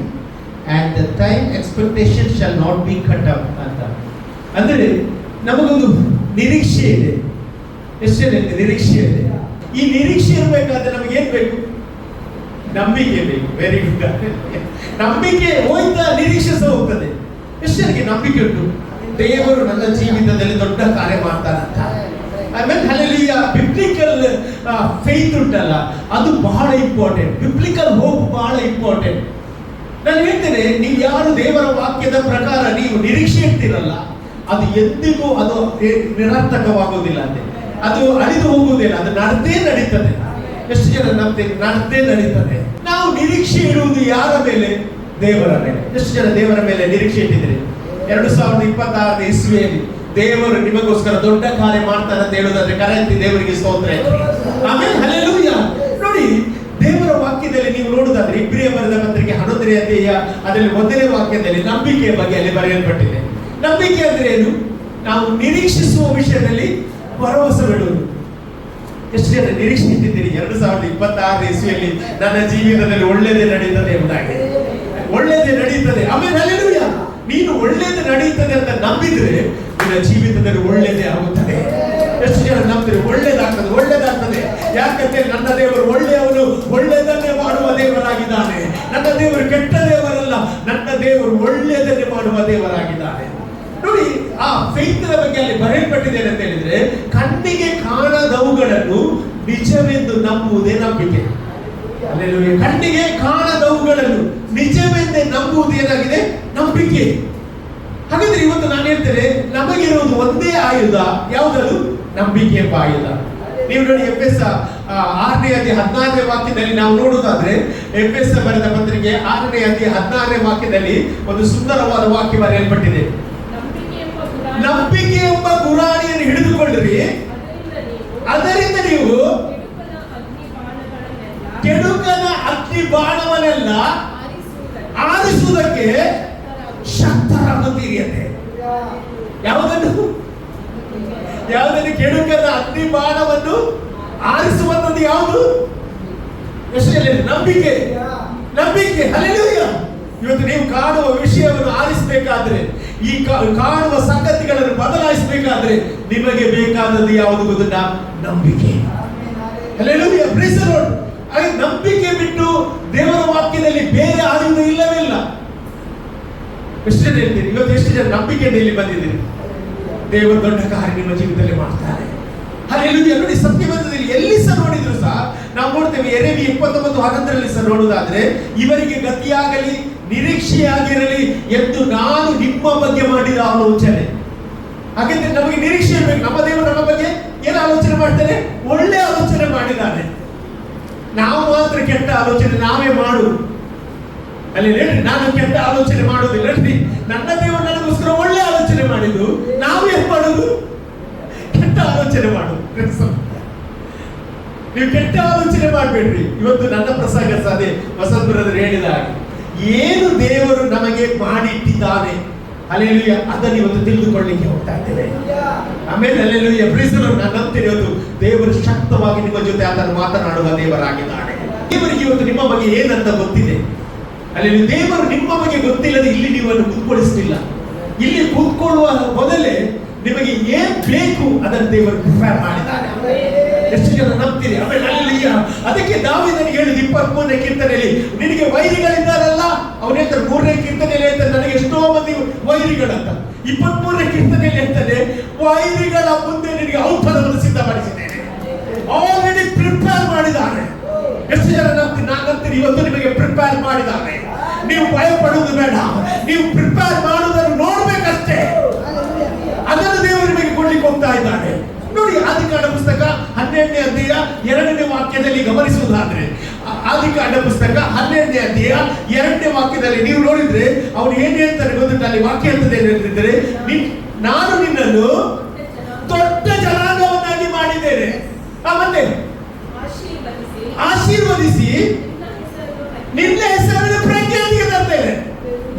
at the time expectation shall not be cut up ಅಂತ. ಅಂದರೆ ನಮಗೊಂದು ನಿರೀಕ್ಷೆ ಇದೆ. ಎಷ್ಟು ನಿರೀಕ್ಷೆ ಇದೆ? ಈ ನಿರೀಕ್ಷೆ ಇರಬೇಕಾದ್ರೆ ನಮಗೆ ಏನ್ ಬೇಕು? ನಂಬಿಕೆ ಬೇಕು. Very good. ನಂಬಿಕೆ ಹೋಯ್ತಾ ನಿರೀಕ್ಷೆ ಸಹ ಹೋಗ್ತದೆ. ಎಷ್ಟರಿಗೆ ನಂಬಿಕೆ ಉಂಟು? ದೇವರು ನನ್ನ ಜೀವಿತದಲ್ಲಿ ದೊಡ್ಡ ಕಾರ್ಯ ಮಾಡ್ತಾರಂತ. ಆಮೇಲೆ ಹಲ್ಲೆಲೂಯಾ. ಬಿಬ್ಲಿಕಲ್ ಫೇತ್ ಉಂಟಲ್ಲ, ಅದು ಬಹಳ ಇಂಪಾರ್ಟೆಂಟ್. ಬಿಬ್ಲಿಕಲ್ ಹೋಪ್ ಬಹಳ ಇಂಪಾರ್ಟೆಂಟ್. ನಾನು ಹೇಳ್ತೇನೆ, ನೀವು ಯಾರು ದೇವರ ವಾಕ್ಯದ ಪ್ರಕಾರ ನೀವು ನಿರೀಕ್ಷೆ ಇಡ್ತೀರಲ್ಲ, ಅದು ಎಂದಿಗೂ ಅದು ನಿರರ್ಥಕವಾಗುವುದಿಲ್ಲ ಅಂತೆ. ಅದು ಅಳಿದು ಹೋಗುವುದಿಲ್ಲ, ಅದು ನಡೆದೇ ನಡೀತದೆ. ಎಷ್ಟು ಜನ ನಂಬ್ತೀರಿ? ನಡೆದೇ ನಡೀತದೆ. ನಾವು ನಿರೀಕ್ಷೆ ಇಡುವುದು ಯಾರ ಮೇಲೆ? ದೇವರ ಮೇಲೆ. ಎಷ್ಟು ಜನ ದೇವರ ಮೇಲೆ ನಿರೀಕ್ಷೆ ಇಟ್ಟಿದ್ದೀರಿ? 2026ನೇ ಇಸ್ವಿಯಲ್ಲಿ ದೇವರು ನಿಮಗೋಸ್ಕರ ದೊಡ್ಡ ಕಾರ್ಯ ಮಾಡ್ತಾನೆ ಅಂತ ಹೇಳುವುದಾದ್ರೆ ಕರೆಂತಿ ದೇವರಿಗೆ ಸ್ತೋತ್ರ. ಆಮೇಲೆ ಹಲ್ಲೆಲೂಯಾ. ನೋಡಿ, ದೇವರ ವಾಕ್ಯದಲ್ಲಿ ನೀವು ನೋಡುವುದಾದ್ರೆ ಇಬ್ರಿಯ ಬರೆದ ಪತ್ರಿಕೆ 11ನೇ ಅಧ್ಯಾಯ ಅದರಲ್ಲಿ 1ನೇ ವಾಕ್ಯದಲ್ಲಿ ನಂಬಿಕೆಯ ಬಗ್ಗೆ ಅಲ್ಲಿ ಬರೆಯಲ್ಪಟ್ಟಿದೆ. ನಂಬಿಕೆ ಅಂದ್ರೆ ಏನು? ನಾವು ನಿರೀಕ್ಷಿಸುವ ವಿಷಯದಲ್ಲಿ ಭರವಸೆ ಬಿಡುವುದು. ಎಷ್ಟು ಜನ ನಿರೀಕ್ಷೆ ಇಟ್ಟಿದ್ದೀರಿ? 2026ನೇ ಇಸ್ವಿಯಲ್ಲಿ ನನ್ನ ಜೀವಿತದಲ್ಲಿ ಒಳ್ಳೆಯದೇ ನಡೀತದೆ ಎಂಬುದಾಗಿ. ಒಳ್ಳೆಯದೇ ನಡೀತದೆ. ಆಮೇಲೆ ಹಲ್ಲೆಲೂಯಾ. ನೀನು ಒಳ್ಳೆಯದು ನಡೀತದೆ ಅಂತ ನಂಬಿದ್ರೆ ನಿನ್ನ ಜೀವಿತದಲ್ಲಿ ಒಳ್ಳೆಯದೇ ಆಗುತ್ತದೆ. ಎಷ್ಟು ಜನ ನಂಬ್ತೀರಿ? ಒಳ್ಳೆಯದಾಗ್ತದೆ, ಒಳ್ಳೆಯದಾಗ್ತದೆ. ಯಾಕಂದ್ರೆ ನನ್ನ ದೇವರು ಒಳ್ಳೆಯವನು, ಒಳ್ಳೆಯದನ್ನೇ ಮಾಡುವ ದೇವರಾಗಿದ್ದಾನೆ. ನನ್ನ ದೇವರು ಕೆಟ್ಟ ದೇವರಲ್ಲ, ನನ್ನ ದೇವರು ಒಳ್ಳೆಯದನ್ನೇ ಮಾಡುವ ದೇವರಾಗಿದ್ದಾನೆ. ನೋಡಿ, ಆ ಫೇತ್ ಬಗ್ಗೆ ಅಲ್ಲಿ ಬರೆಯಲ್ಪಟ್ಟಿದೆ ಅಂತ ಹೇಳಿದ್ರೆ, ಕಣ್ಣಿಗೆ ಕಾಣದವುಗಳನ್ನು ನಿಜವೆಂದು ನಂಬುವುದೇ ನಂಬಿಕೆ. ಹಲ್ಲೆಲೂಯಾ. ಕಣ್ಣಿಗೆ ಕಾಣದವುಗಳನ್ನು ನಿಜವೆಂದೇ ನಂಬುವುದು ಏನಾಗಿದೆ? ನಂಬಿಕೆ. ಹಾಗಾದ್ರೆ ಇವತ್ತು ನಾನು ಹೇಳ್ತೇನೆ, ನಮಗಿರುವುದು ಒಂದೇ ಆಯುಧ. ಯಾವುದದು? ನಂಬಿಕೆ ಎಂಬ ಆಯುಧ. ನೀವು ನೋಡಿ, ಎಫೆಸ 6ನೇ ಅಧ್ಯಾಯ 16ನೇ ವಾಕ್ಯದಲ್ಲಿ ನಾವು ನೋಡುವುದಾದ್ರೆ, ಎಫೆಸ ಬರೆದ ಪತ್ರಿಕೆ 6ನೇ ಅಧ್ಯಾಯ 16ನೇ ವಾಕ್ಯದಲ್ಲಿ ಒಂದು ಸುಂದರವಾದ ವಾಕ್ಯ ಬರೆಯಲ್ಪಟ್ಟಿದೆ. ನಂಬಿಕೆ ಎಂಬ ಗುರಾಣಿಯನ್ನು ಹಿಡಿದುಕೊಳ್ಳ್ರಿ, ಅದರಿಂದ ನೀವು ಕೆಡುಕನ ಅಗ್ನಿ ಬಾಣವನ್ನೆಲ್ಲ ಆರಿಸುವುದಕ್ಕೆ ಶಕ್ತರಾಗುತ್ತೀರಿ ಅಂತೆ. ಯಾವುದನ್ನು? ಕೆಡುಕನ ಅಗ್ನಿ ಬಾಣವನ್ನು ಆರಿಸುವಂಥದ್ದು ಯಾವುದು? ನಂಬಿಕೆ. ನಂಬಿಕೆ. ಹಲ್ಲೆಲೂಯಾ. ಇವತ್ತು ನೀವು ಕಾಣುವ ವಿಷಯವನ್ನು ಆರಿಸಬೇಕಾದ್ರೆ, ಈ ಕಾಣುವ ಸಂಗತಿಗಳನ್ನು ಬದಲಾಯಿಸಬೇಕಾದ್ರೆ ನಿಮಗೆ ಬೇಕಾದದ್ದು ಯಾವುದು ಗೊತ್ತಾ? ನಂಬಿಕೆ. ಹಲ್ಲೆಲೂಯಾ. Praise the Lord. ನಂಬಿಕೆ ಬಿಟ್ಟು ದೇವರ ವಾಕ್ಯದಲ್ಲಿ ಬೇರೆ ಆಯುಧ ಇಲ್ಲವೇ ಇಲ್ಲ. ಎಷ್ಟು ಜನ ಹೇಳ್ತೀರಿ? ಇವತ್ತು ಎಷ್ಟು ಜನ ನಂಬಿಕೆಯಿಂದ ಇಲ್ಲಿ ಬಂದಿದ್ದೀರಿ? ದೇವರು ದೊಡ್ಡ ಕಾರ್ಯ ನಿಮ್ಮ ಜೀವಿತದಲ್ಲಿ ಮಾಡ್ತಾರೆ. ಹಲ್ಲೆಲೂಯಾ. ನೋಡಿ, ಸತ್ಯವೇದದಲ್ಲಿ ಎಲ್ಲಿ ಸಹ ನೋಡಿದ್ರು ಸಹ ನಾವು ನೋಡ್ತೇವೆ. ಯೆರೆಮೀಯ 29:11 ಸಹ ನೋಡುವುದಾದ್ರೆ, ಇವರಿಗೆ ಗತಿಯಾಗಲಿ ನಿರೀಕ್ಷೆಯಾಗಿರಲಿ ಎಂದು ನಾನು ನಿಮ್ಮ ಬಗ್ಗೆ ಮಾಡಿದ ಆಲೋಚನೆ. ಹಾಗಾದ್ರೆ ನಮಗೆ ನಿರೀಕ್ಷೆ ಇರಬೇಕು. ನಮ್ಮ ದೇವರು ನಮ್ಮ ಬಗ್ಗೆ ಏನು ಆಲೋಚನೆ ಮಾಡ್ತಾನೆ? ಒಳ್ಳೆ ಆಲೋಚನೆ ಮಾಡಿದ್ದಾನೆ. ನಾವು ಮಾತ್ರ ಕೆಟ್ಟ ಆಲೋಚನೆ ನಾವೇ ಮಾಡುದು. ಅಲ್ಲಿ ಹೇಳ್ರಿ, ನಾನು ಕೆಟ್ಟ ಆಲೋಚನೆ ಮಾಡುದಿಲ್ಲ. ಹೇಳ್ರಿ, ನನ್ನ ದೇವರು ನನಗೋಸ್ಕರ ಒಳ್ಳೆ ಆಲೋಚನೆ ಮಾಡಿದ್ದು, ನಾವು ಏನ್ ಮಾಡುದು? ಕೆಟ್ಟ ಆಲೋಚನೆ ಮಾಡುದು. ನೀವು ಕೆಟ್ಟ ಆಲೋಚನೆ ಮಾಡ್ಬೇಡ್ರಿ. ಇವತ್ತು ನನ್ನ ಪ್ರಸಂಗ ಸಾಧೆ ವಸಂತರವರು ಹೇಳಿದ ಹಾಗೆ, ಏನು ದೇವರು ನಮಗೆ ಮಾಡಿಟ್ಟಿದ್ದಾನೆ, ಹಲ್ಲೆಲೂಯಾ, ಅದನ್ನು ಇವತ್ತು ತಿಳಿದುಕೊಳ್ಳಿಕ್ಕೆ ಹೋಗ್ತಾ ಇದ್ದೇವೆ. ಆಮೇಲೆ ಹಲ್ಲೆಲೂಯಾ, ಪ್ರೀಸರು, ನಾನು ನಂಬ್ತೀನಿ ಇವತ್ತು ದೇವರು ಶಕ್ತವಾಗಿ ನಿಮ್ಮ ಜೊತೆ ಆತನು ಮಾತನಾಡುವ ದೇವರಾಗಿದ್ದಾನೆ. ದೇವರಿಗೆ ಇವತ್ತು ನಿಮ್ಮ ಬಗ್ಗೆ ಏನಂತ ಗೊತ್ತಿದೆ. ಅಲ್ಲಿ ದೇವರು ನಿಮ್ಮ ಬಗ್ಗೆ ಗೊತ್ತಿಲ್ಲದೆ ಇಲ್ಲಿ ನೀವನ್ನು ಕೂತ್ಕೊಳಿಸಲಿಲ್ಲ. ಇಲ್ಲಿ ಕೂತ್ಕೊಳ್ಳುವ ಮೊದಲೇ ನಿಮಗೆ ಏನ್ ಬೇಕು ಅದನ್ನು ದೇವರು ಪ್ರಿಪೇರ್ ಮಾಡಿದ್ದಾನೆ. ಎಷ್ಟು ಜನ ನಂಬ್ತೀರಿ? ಆಮೇಲೆ ಹಲ್ಲೆಲೂಯಾ, ಅದಕ್ಕೆ ದಾವೀದನಿಗೆ ಹೇಳಿದ 23ನೇ ಕೀರ್ತನೆಯಲ್ಲಿ, ನಿನಗೆ ವೈರಿಗಳಿದ್ದಾರಲ್ಲ, ಅವನ ಹೇಳ್ತಾರೆ 3ನೇ ಕೀರ್ತನೆಯಲ್ಲಿ ಹೇಳ್ತಾರೆ, ನನಗೆ ಎಷ್ಟೋ ಮಂದಿ ವೈರಿಗಳಂತ. 23ನೇ ಕೀರ್ತನೆಯಲ್ಲಿ ಹೇಳ್ತಾರೆ, ವೈರಿಗಳ ಮುಂದೆ ನಿನಗೆ ಔಷಧವನ್ನು ಸಿದ್ಧಪಡಿಸಿದ್ದೇನೆ. ಆಲ್ರೆಡಿ ಪ್ರಿಪೇರ್ ಮಾಡಿದ್ದಾನೆ. ಎಷ್ಟು ಜನ ನಂಬ್ತೀರಿ? ನಾನು ನಂಬ್ತೀನಿ ಇವತ್ತು ನಿಮಗೆ ಪ್ರಿಪೇರ್ ಮಾಡಿದ್ದಾನೆ. ನೀವು ಭಯ ಪಡುವುದು ಬೇಡ, ನೀವು ಪ್ರಿಪೇರ್ ಮಾಡುವುದನ್ನು ನೋಡ್ಬೇಕಷ್ಟೇ. ಅದನ್ನು ದೇವರು ನಿಮಗೆ ಕೊಡ್ಲಿಕ್ಕೆ ಹೋಗ್ತಾ ಇದ್ದಾನೆ. ನೋಡಿ, ಆದಿಕಾಂಡ ಪುಸ್ತಕ 12ನೇ ಅಧ್ಯಾಯ 2ನೇ ವಾಕ್ಯದಲ್ಲಿ ಗಮನಿಸುವುದಾದ್ರೆ, ಆದಿಕಾಂಡ ಪುಸ್ತಕ 12ನೇ ಅಧ್ಯಾಯ 2ನೇ ವಾಕ್ಯದಲ್ಲಿ ನೀವು ನೋಡಿದ್ರೆ ಅವನು ಏನ್ ಹೇಳ್ತಾನೆ ಗೊತ್ತಿಲ್ಲ. ಅಲ್ಲಿ ವಾಕ್ಯ ಹೇಳ್ತದೆ ಹೇಳಿದ್ರೆ, ನಾನು ನಿನ್ನನ್ನು ದೊಡ್ಡ ಜನಾಂಗವನ್ನಾಗಿ ಮಾಡಿದ್ದೇನೆ, ಮತ್ತೆ ಆಶೀರ್ವದಿಸಿ ನಿನ್ನ ಹೆಸರನ್ನು ಪ್ರಖ್ಯಾತಿಗೆ ತರ್ತೇನೆ.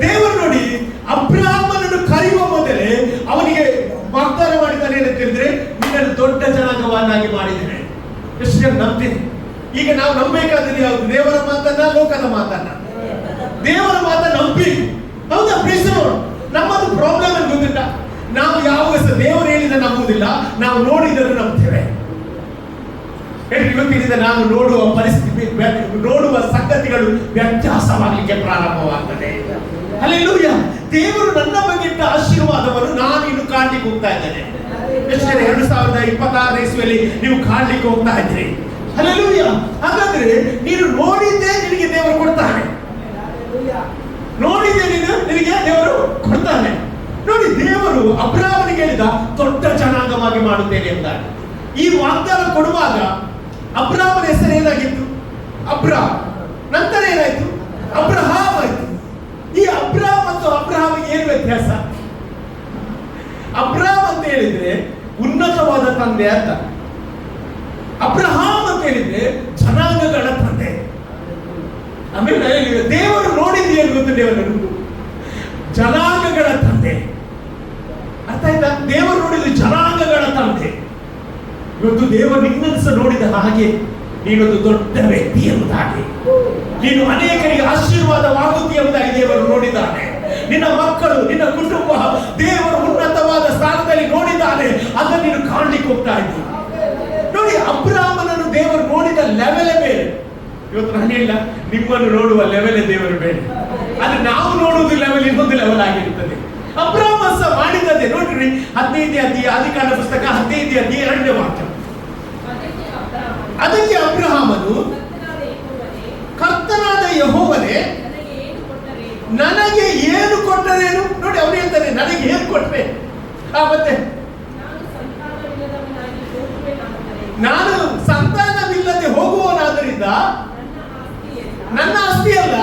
ದೇವರು ನೋಡಿ, ಅಬ್ರಹಾಮನನ್ನು ಕರೆಯುವ ಮೊದಲೇ ಅವನಿಗೆ ವಾಗ್ದಾನ ಮಾಡಿದ್ದಾನೆ ಅಂತ ಹೇಳಿದ್ರೆ, ನಿನ್ನನ್ನು ದೊಡ್ಡ ಜನಾಂಗವನ್ನಾಗಿ ಮಾಡಿದ್ದೇನೆ. ಎಷ್ಟು ಜನ ನಂಬ್ತೀನಿ? ಈಗ ನಾವು ನಂಬಬೇಕಾದ್ರೆ ಯಾವುದು? ದೇವರ ಮಾತನ್ನ, ಲೋಕದ ಮಾತನ್ನ? ದೇವರ ಮಾತನ್ನ ನಂಬಿ. ಹೌದಾ ಪ್ರೀಸರು? ನಮ್ಮದು ಪ್ರಾಬ್ಲಮ್ ಅಂತ ಗೊತ್ತಿಲ್ಲ. ನಾವು ಯಾವಾಗ ದೇವರು ಹೇಳಿದ ನಂಬುವುದಿಲ್ಲ, ನಾವು ನೋಡಿದರೂ ನಂಬ್ತೇವೆ. ಇವತ್ತಿನಿಂದ ನಾನು ನೋಡುವ ಪರಿಸ್ಥಿತಿ, ನೋಡುವ ಸಂಗತಿಗಳು ವ್ಯತ್ಯಾಸವಾಗಲಿಕ್ಕೆ ಪ್ರಾರಂಭವಾಗ್ತದೆ. ಹಲ್ಲೆಲೂಯಾ, ದೇವರು ನನ್ನ ಬಗ್ಗೆ ಇಟ್ಟ ಆಶೀರ್ವಾದವನ್ನು ನಾನು ಇನ್ನು ಕಾಣಲಿಕ್ಕೆ ಹೋಗ್ತಾ ಇದ್ದೇನೆ. ಎಷ್ಟು ಜನ 2026 ಇಸ್ವಿಯಲ್ಲಿ ನೀವು ಕಾಣಲಿಕ್ಕೆ ಹೋಗ್ತಾ ಇದ್ದೀರಿ? ಹಲ್ಲೆಲೂಯಾ. ಹಾಗಾದ್ರೆ ನೀನು ನೋಡಿದ್ದೇ ನಿನಗೆ ದೇವರು ಕೊಡ್ತಾನೆ. ನೋಡಿದ್ದೆ ನೀನು, ನಿನಗೆ ದೇವರು ಕೊಡ್ತಾನೆ. ನೋಡಿ, ದೇವರು ಅಬ್ರಹಾಮನಿಗೆ ಹೇಳಿದ ದೊಡ್ಡ ಜನಾಂಗವಾಗಿ ಮಾಡುತ್ತೇನೆ ಎಂದಾನೆ. ಈ ವಾಗ್ದಾನ ಕೊಡುವಾಗ ಅಬ್ರಹಾಮನ ಹೆಸರು ಏನಾಗಿತ್ತು? ಅಬ್ರಹಾಮ್. ನಂತರ ಏನಾಯ್ತು? ಅಬ್ರಹಾಮ್ ಆಯ್ತು. ಈ ಅಬ್ರಹಾಮ್ ಮತ್ತು ಅಬ್ರಹಾಮಿಗೆ ಏನು ವ್ಯತ್ಯಾಸ? ಅಬ್ರಹಾಮ್ ಅಂತ ಹೇಳಿದ್ರೆ ಉನ್ನತವಾದ ತಂದೆ ಅಂತ. ಅಬ್ರಹಾಮ್ ಅಂತ ಹೇಳಿದ್ರೆ ಜನಾಂಗಗಳ ತಂದೆ. ಆಮೇಲೆ ದೇವರು ನೋಡಿದ್ರಿ ಗೊತ್ತು, ದೇವರು ಜನಾಂಗಗಳ ತಂದೆ. ಅರ್ಥ ಆಯ್ತಾ? ದೇವರು ನೋಡಿದ್ರು ಜನಾಂಗಗಳ ತಂದೆ. ಇವತ್ತು ದೇವರು ನಿನ್ನನ್ನು ಸಹ ನೋಡಿದ ಹಾಗೆ ನೀನೊಂದು ದೊಡ್ಡ ವ್ಯಕ್ತಿ ಎಂಬುದಾಗಿ, ನೀನು ಅನೇಕರಿಗೆ ಆಶೀರ್ವಾದವಾಗುತ್ತಿ ಎಂಬುದಾಗಿ ದೇವರು ನೋಡಿದ್ದಾನೆ. ನಿನ್ನ ಮಕ್ಕಳು, ನಿನ್ನ ಕುಟುಂಬ ದೇವರು ಉನ್ನತವಾದ ಸ್ಥಾನದಲ್ಲಿ ನೋಡಿದ್ದಾನೆ. ಅದನ್ನು ನೀನು ಕಾಣಲಿಕ್ಕೆ ಹೋಗ್ತಾ ಇದ್ದೀನಿ. ನೋಡಿ, ಅಬ್ರಹಾಮನನ್ನು ದೇವರು ನೋಡಿದ ಲೆವೆಲೇ ಬೇರೆ. ಇವತ್ತು ನಾನು ಹೇಳಿಲ್ಲ, ನಿಮ್ಮನ್ನು ನೋಡುವ ಲೆವೆಲೇ ದೇವರು ಬೇರೆ. ಅದು ನಾವು ನೋಡುವುದು ಲೆವೆಲ್ ಇನ್ನೊಂದು ಲೆವೆಲ್ ಆಗಿರುತ್ತದೆ. ಅಬ್ರಹಾಮ ಸಹ ಮಾಡಿದಂತೆ ನೋಡ್ರಿ, 15ನೇ ಅಧ್ಯಾಯ ಆದಿಕಾಂಡ ಪುಸ್ತಕ 15ನೇ ಅಧ್ಯಾಯ 2ನೇ ವಾಕ್ಯ. ಅದಕ್ಕೆ ಅಬ್ರಹಾಮನು, ಕರ್ತನಾದ ಯೆಹೋವನೇ ನನಗೆ ಏನು ಕೊಟ್ಟರೇನು? ನೋಡಿ, ಅವನು ಹೇಳ್ತಾನೆ, ನನಗೆ ಏನು ಕೊಟ್ಟರೆ? ಮತ್ತೆ ನಾನು ಸಂತಾನವಿಲ್ಲದೆ ಹೋಗುವನಾದ್ದರಿಂದ ನನ್ನ ಆಸ್ತಿ ಅಲ್ಲ,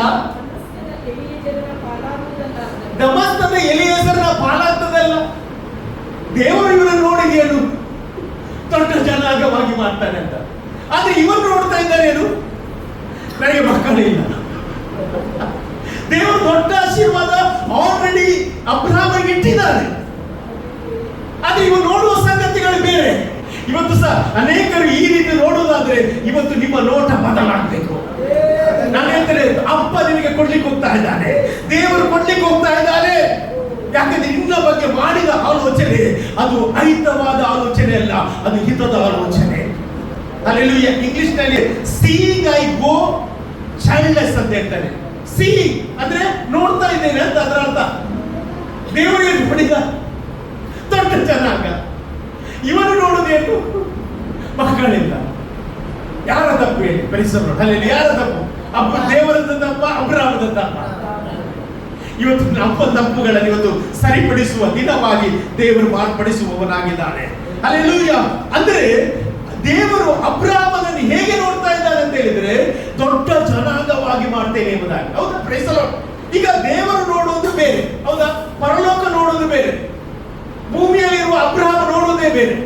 ದಮಸ್ಕದ ಎಲಿಯೇಜರನ ಪಾಲಾಗ್ತದಲ್ಲ. ದೇವರು ಇವರನ್ನು ನೋಡಿದೇನು? ದೊಡ್ಡ ಜನಾಂಗವಾಗಿ ಮಾಡ್ತಾನೆ ಅಂತ. ಆದ್ರೆ ಇವರು ನೋಡ್ತಾ ಇದ್ದಾರೇನು? ನನಗೆ ಮಕ್ಕಳಿಲ್ಲ. ದೇವರು ದೊಡ್ಡ ಆಶೀರ್ವಾದ ಆಲ್ರೆಡಿ ಅಬ್ರಹಾಮನಿಗೆ ಇಟ್ಟಿದ್ದಾರೆ. ಆದ್ರೆ ಇವರು ನೋಡುವ ಸಂಗತಿಗಳು ಬೇರೆ. ಇವತ್ತು ಸಹ ಅನೇಕರು ಈ ರೀತಿ ನೋಡುವುದಾದ್ರೆ ಇವತ್ತು ನಿಮ್ಮ ನೋಟ ಬದಲಾಗಬೇಕು. ನಾನು ಹೇಳ್ತೇನೆ, ಅಪ್ಪ ನಿನಗೆ ಕೊಡ್ಲಿಕ್ಕೆ ಹೋಗ್ತಾ ಇದ್ದಾನೆ, ದೇವರು ಕೊಡ್ಲಿಕ್ಕೆ ಹೋಗ್ತಾ ಇದ್ದಾನೆ. ಯಾಕಂದ್ರೆ ನಿನ್ನ ಬಗ್ಗೆ ಮಾಡಿದ ಆಲೋಚನೆ ಅದು ಅಹಿತವಾದ ಆಲೋಚನೆ ಅಲ್ಲ, ಅದು ಹಿತದ ಆಲೋಚನೆ. ಹಲ್ಲೆಲೂಯಾ. ಇಂಗ್ಲಿಷ್ ನಲ್ಲಿ ಸೀಯಿಂಗ್ ಐ ಗೋ ಚೈಲ್ಡ್ಲೆಸ್ ಅಂತ ಹೇಳ್ತಾನೆ. ಸೀಯಿಂಗ್ ಅಂದ್ರೆ ನೋಡ್ತಾ ಇದ್ದೇನೆ ಅಂತ ಅದರ ಅರ್ಥ. ದೇವರಿಗೆ ನೋಡಿದ ದೊಡ್ಡ ಜನಾಂಗ. ಇವನು ನೋಡುವುದೇನು? ಮಕ್ಕಳಿಲ್ಲ. ಯಾರ ತಪ್ಪು ಹೇಳಿ? ಪರಿಸರ. ಅಲ್ಲಿ ಯಾರ ತಪ್ಪು? ದೇವರದ ತಪ್ಪ, ಅಬ್ರಹಾಮದ ತಪ್ಪ? ಇವತ್ತು ನಮ್ಮ ತಪ್ಪುಗಳನ್ನು ಇವತ್ತು ಸರಿಪಡಿಸುವ ದಿನವಾಗಿ ದೇವರು ಮಾರ್ಪಡಿಸುವವನಾಗಿದ್ದಾನೆ. ಹಲ್ಲೆಲೂಯಾ. ಅಂದ್ರೆ ದೇವರು ಅಬ್ರಾಮನನ್ನು ಹೇಗೆ ನೋಡ್ತಾ ಇದ್ದಾನೆ ಅಂತ ಹೇಳಿದ್ರೆ ದೊಡ್ಡ ಜನಾಂಗವಾಗಿ ಮಾಡ್ತೇನೆ ಎಂಬುದಾಗಿ. ಹೌದಾ? Praise the Lord. ಈಗ ದೇವರು ನೋಡುವುದು ಬೇರೆ, ಹೌದಾ? ಪರಲೋಕ ನೋಡುವುದು ಬೇರೆ, ಭೂಮಿಯಲ್ಲಿರುವ ಅಬ್ರಾಮ ನೋಡುವುದೇ ಬೇರೆ,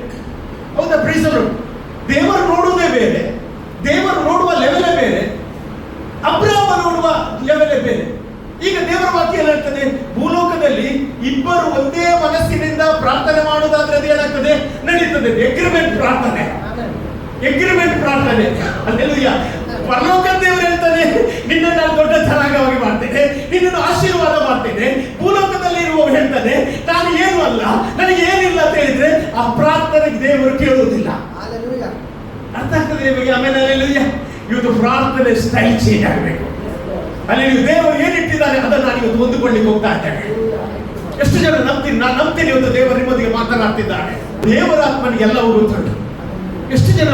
ಹೌದಾ? Praise the Lord. ದೇವರು ನೋಡುವುದೇ ಬೇರೆ, ದೇವರು ನೋಡುವ ಲೆವೆಲೇ ಬೇರೆ, ಅಬ್ರಾಮ ನೋಡುವ ಲೆವೆಲೇ ಬೇರೆ. ಈಗ ದೇವರ ವಾಕ್ಯ ಏನಾಗ್ತದೆ, ಭೂಲೋಕದಲ್ಲಿ ಇಬ್ಬರು ಒಂದೇ ಮನಸ್ಸಿನಿಂದ ಪ್ರಾರ್ಥನೆ ಮಾಡುವುದಾದ್ರೆ ಅದು ಏನಾಗ್ತದೆ, ನಡೀತದೆ. ಎಗ್ರಿಮೆಂಟ್ ಪ್ರಾರ್ಥನೆ, ಎಗ್ರಿಮೆಂಟ್ ಪ್ರಾರ್ಥನೆ. ಹಲ್ಲೆಲೂಯಾ. ಪರಲೋಕ ದೇವರು ಹೇಳ್ತಾನೆ, ನಿನ್ನನ್ನು ನಾನು ದೊಡ್ಡ ಜನಾಂಗವಾಗಿ ಮಾಡ್ತೇನೆ, ನಿನ್ನನ್ನು ಆಶೀರ್ವಾದ ಮಾಡ್ತೇನೆ. ಭೂಲೋಕದಲ್ಲಿ ಇರುವವರು ಹೇಳ್ತಾನೆ, ನಾನು ಏನು ಅಲ್ಲ, ನನಗೆ ಏನಿಲ್ಲ ಅಂತ ಹೇಳಿದ್ರೆ ಆ ಪ್ರಾರ್ಥನೆಗೆ ದೇವರು ಕೇಳುವುದಿಲ್ಲ. ಅರ್ಥ ಆಗ್ತದೆ ನಿಮಗೆ? ಆಮೇಲೆ ಹಲ್ಲೆಲೂಯಾ. ಇವತ್ತು ಪ್ರಾರ್ಥನೆ ಸ್ಟೈಲ್ ಚೇಂಜ್ ಆಗಬೇಕು. ಅಲ್ಲಿ ದೇವರು ಏನಿಟ್ಟಿದ್ದಾರೆ ಅದನ್ನು ನಾನು ಇವತ್ತು ಹೊಂದಿಕೊಳ್ಳಿಕ್ಕೆ ಹೋಗ್ತಾ ಇದ್ದೇನೆ. ಎಷ್ಟು ಜನ ನಂಬ್ತೀನಿ? ನಾನು ನಂಬ್ತೀನಿ ಇವತ್ತು ದೇವರು ನಿಮ್ಮೊಂದಿಗೆ ಮಾತನಾಡ್ತಿದ್ದಾನೆ. ದೇವರ ಆತ್ಮನಿಗೆ ಎಲ್ಲವೂ ಗೊತ್ತುಂಟು. ಎಷ್ಟು ಜನ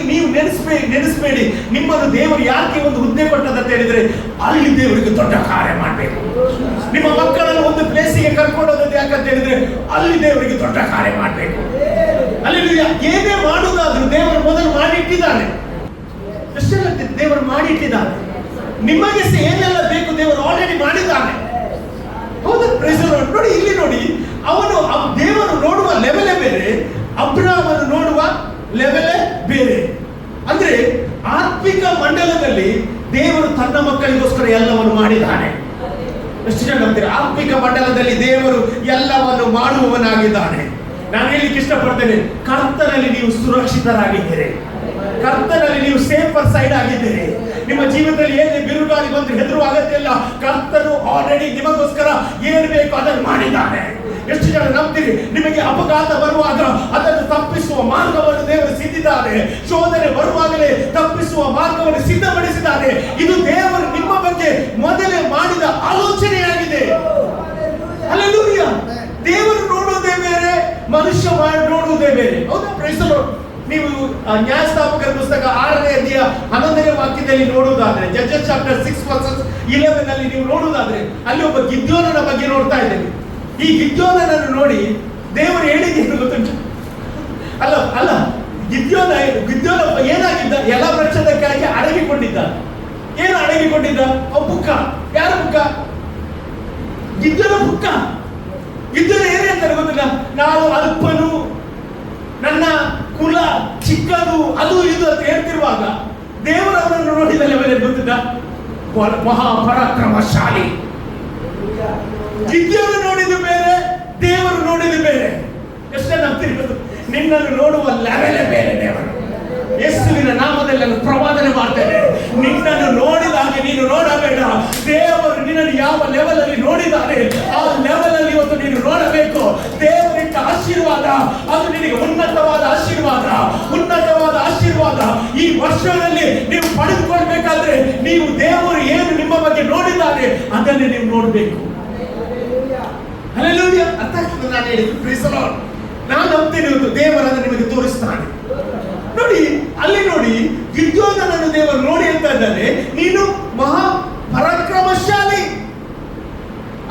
ನೀವು ನೆನೆಸಬೇಡಿ, ನಿಮ್ಮನ್ನು ದೇವರು ಯಾಕೆ ಒಂದು ಹುದ್ದೆ ಕೊಟ್ಟದಂತ ಹೇಳಿದ್ರೆ ಅಲ್ಲಿ ದೇವರಿಗೆ ದೊಡ್ಡ ಕಾರ್ಯ ಮಾಡಬೇಕು. ನಿಮ್ಮ ಮಕ್ಕಳನ್ನು ಒಂದು ಪ್ಲೇಸಿಗೆ ಕರ್ಕೊಂಡೋದದ್ದು ಯಾಕಂತ ಹೇಳಿದ್ರೆ ಅಲ್ಲಿ ದೇವರಿಗೆ ದೊಡ್ಡ ಕಾರ್ಯ ಮಾಡಬೇಕು. ಅಲ್ಲಿ ಏನೇ ಮಾಡುವುದಾದ್ರೂ ದೇವರು ಮೊದಲು ಮಾಡಿಟ್ಟಿದ್ದಾನೆ. ಎಷ್ಟೆಲ್ಲ ದೇವರು ಮಾಡಿಟ್ಟಿದ್ದಾನೆ. ನಿಮಗೆ ಏನೆಲ್ಲ ಬೇಕು ದೇವರು ಆಲ್ರೆಡಿ ಮಾಡಿದ್ದಾನೆ. ಹೌದಾ? Praise the Lord. ನೋಡಿ, ಇಲ್ಲಿ ನೋಡಿ, ಅವನು ದೇವರು ನೋಡುವ ಲೆವೆಲೇ ಬೇರೆ, ಅಬ್ರಾಮನು ನೋಡುವ ಲೆವೆಲೇ ಬೇರೆ. ಅಂದ್ರೆ ಆತ್ಮಿಕ ಮಂಡಲದಲ್ಲಿ ದೇವರು ತನ್ನ ಮಕ್ಕಳಿಗೋಸ್ಕರ ಎಲ್ಲವನ್ನು ಮಾಡಿದ್ದಾನೆ. ಎಷ್ಟು ಜನ ನಂಬ್ತೀರಾ? ಆತ್ಮಿಕ ಮಂಡಲದಲ್ಲಿ ದೇವರು ಎಲ್ಲವನ್ನು ಮಾಡುವವನಾಗಿದ್ದಾನೆ. ನಾನು ಹೇಳಿಕ್ಕೆ ಇಷ್ಟಪಡ್ತೇನೆ, ಕರ್ತನಲ್ಲಿ ನೀವು ಸುರಕ್ಷಿತರಾಗಿದ್ದೀರಿ, ಕರ್ತನಲ್ಲಿ ನೀವು ಸೇಫರ್ ಸೈಡ್ ಆಗಿದ್ದೀರಿ. ನಿಮ್ಮ ಜೀವನದಲ್ಲಿ ಏನೇ ಬಿರುಗಾಳಿ ಬಂದ್ರೆ ಹೆದರುವ ಅಗತ್ಯ ಇಲ್ಲ. ಕರ್ತನು ಆಲ್ರೆಡಿ ನಿಮಗೋಸ್ಕರ ಏನು ಬೇಕು ಅದನ್ನು ಮಾಡಿದ್ದಾನೆ. ಎಷ್ಟು ಜನ ನಂಬ್ತೀರಿ? ನಿಮಗೆ ಅಪಘಾತ ಬರುವಾಗ ಅದನ್ನು ತಪ್ಪಿಸುವ ಮಾರ್ಗವನ್ನು ದೇವರು ಸಿದ್ಧಿಸಿದ್ದಾನೆ. ಶೋಧನೆ ಬರುವಾಗಲೇ ತಪ್ಪಿಸುವ ಮಾರ್ಗವನ್ನು ಸಿದ್ಧಪಡಿಸಿದ್ದಾನೆ. ಇದು ದೇವರು ನಿಮ್ಮ ಬಗ್ಗೆ ಮೊದಲೇ ಮಾಡಿದ ಆಲೋಚನೆಯಾಗಿದೆ. ಹಲ್ಲೆಲೂಯಾ. ದೇವರು ನೋಡುವುದೇ ಬೇರೆ, ಮನುಷ್ಯ ನೋಡುವುದೇ ಬೇರೆ. ಹೌದಾ? Praise the Lord. ನೀವು ನ್ಯಾಯಸ್ಥಾಪಕರ ಪುಸ್ತಕ 6ನೇ ಅಧ್ಯಾಯ 11ನೇ ವಾಕ್ಯದಲ್ಲಿ ನೋಡುವುದಾದ್ರೆ, ಜಡ್ಜಸ್ ಚಾಪ್ಟರ್ 6:11 ಅಲ್ಲಿ ನೀವು ನೋಡುವುದಾದ್ರೆ ಅಲ್ಲಿ ಒಬ್ಬ ಗಿದ್ಯೋನನ ಬಗ್ಗೆ ನೋಡ್ತಾ ಇದ್ದೇವೆ. ಈ ಗಿದ್ಯೋನನನ್ನು ನೋಡಿ ದೇವರು ಹೇಳಿದ್ದೇನು ಗೊತ್ತುಂಟು? ಅಲ್ಲ ಗಿದ್ಯೋನ ಏನಾಗಿದ್ದ? ಎಲ ವೃಕ್ಷದ ಕೆಳಗೆ ಅಡಗಿಕೊಂಡಿದ್ದ. ಏನು ಅಡಗಿಕೊಂಡಿದ್ದ? ಬುಕ್ಕ. ಯಾರ ಬುಕ್ಕ? ಗಿದ್ಯೋನ ಬುಕ್ಕ. ಗಿದ್ಯೋನ ಏನು ಹೇಳ್ತಾರೆ ಗೊತ್ತಿಲ್ಲ, ನಾನು ಅಲ್ಪನು, ನನ್ನ ಕುಲ ಚಿಕ್ಕದು, ಅದು ಇದು ಅಂತ ಹೇಳ್ತಿರುವಾಗ ದೇವರು ಅವರನ್ನು ನೋಡಿದ ಲೆವೆಲ್ ಗೊತ್ತಿದ್ದ? ಮಹಾಪರಾಕ್ರಮಶಾಲಿ. ಗಿದ್ಯೋನು ನೋಡಿದ್ದು ಬೇರೆ, ದೇವರು ನೋಡಿದ್ದು ಬೇರೆ. ಎಷ್ಟೇ ನಂಬ್ತೀರಿ? ನಿನ್ನನ್ನು ನೋಡುವ ಲೆವೆಲೇ ಬೇರೆ. ದೇವರು ಯೇಸುವಿನ ನಾಮದಲ್ಲಿ ನಾನು ಪ್ರವಾದನೆ ಮಾಡ್ತೇನೆ, ನಿನ್ನನ್ನು ನೋಡಿದಾಗ ನೀನು ನೋಡಬೇಡ. ದೇವರು ನಿನ್ನನ್ನು ಯಾವ ಲೆವೆಲ್ ಅಲ್ಲಿ ನೋಡಿದ್ದಾನೆ ಆ ಲೆವೆಲ್ ಅಲ್ಲಿ ಇವತ್ತು ನೀನು ನೋಡಬೇಕು. ದೇವರಿಟ್ಟ ಆಶೀರ್ವಾದ ಅದು ನಿನಗೆ ಉನ್ನತವಾದ ಆಶೀರ್ವಾದ, ಉನ್ನತವಾದ ಆಶೀರ್ವಾದ. ಈ ವರ್ಷದಲ್ಲಿ ನೀವು ಪಡೆದುಕೊಳ್ಬೇಕಾದ್ರೆ ನೀವು ದೇವರು ಏನು ನಿಮ್ಮ ಬಗ್ಗೆ ನೋಡಿದ್ದಾನೆ ಅದನ್ನೇ ನೀವು ನೋಡಬೇಕು. ಹಲ್ಲೆಲೂಯಾ. ಅರ್ಥ ಆಗ್ತದೆ ನಾನು ಹೇಳಿದ್ದು? Praise the Lord. ನಾನು ನಂಬ್ತೇನೆ ಇವತ್ತು ದೇವರನ್ನು ನಿಮಗೆ ತೋರಿಸ್ತಾನೆ. ನೋಡಿ, ಅಲ್ಲಿ ನೋಡಿ, ಗಿದ್ಯೋನನನ್ನು ದೇವರು ನೋಡಿ ಅಂತ ಇದ್ದಾನೆ, ನೀನು ಮಹಾ ಪರಾಕ್ರಮಶಾಲಿ.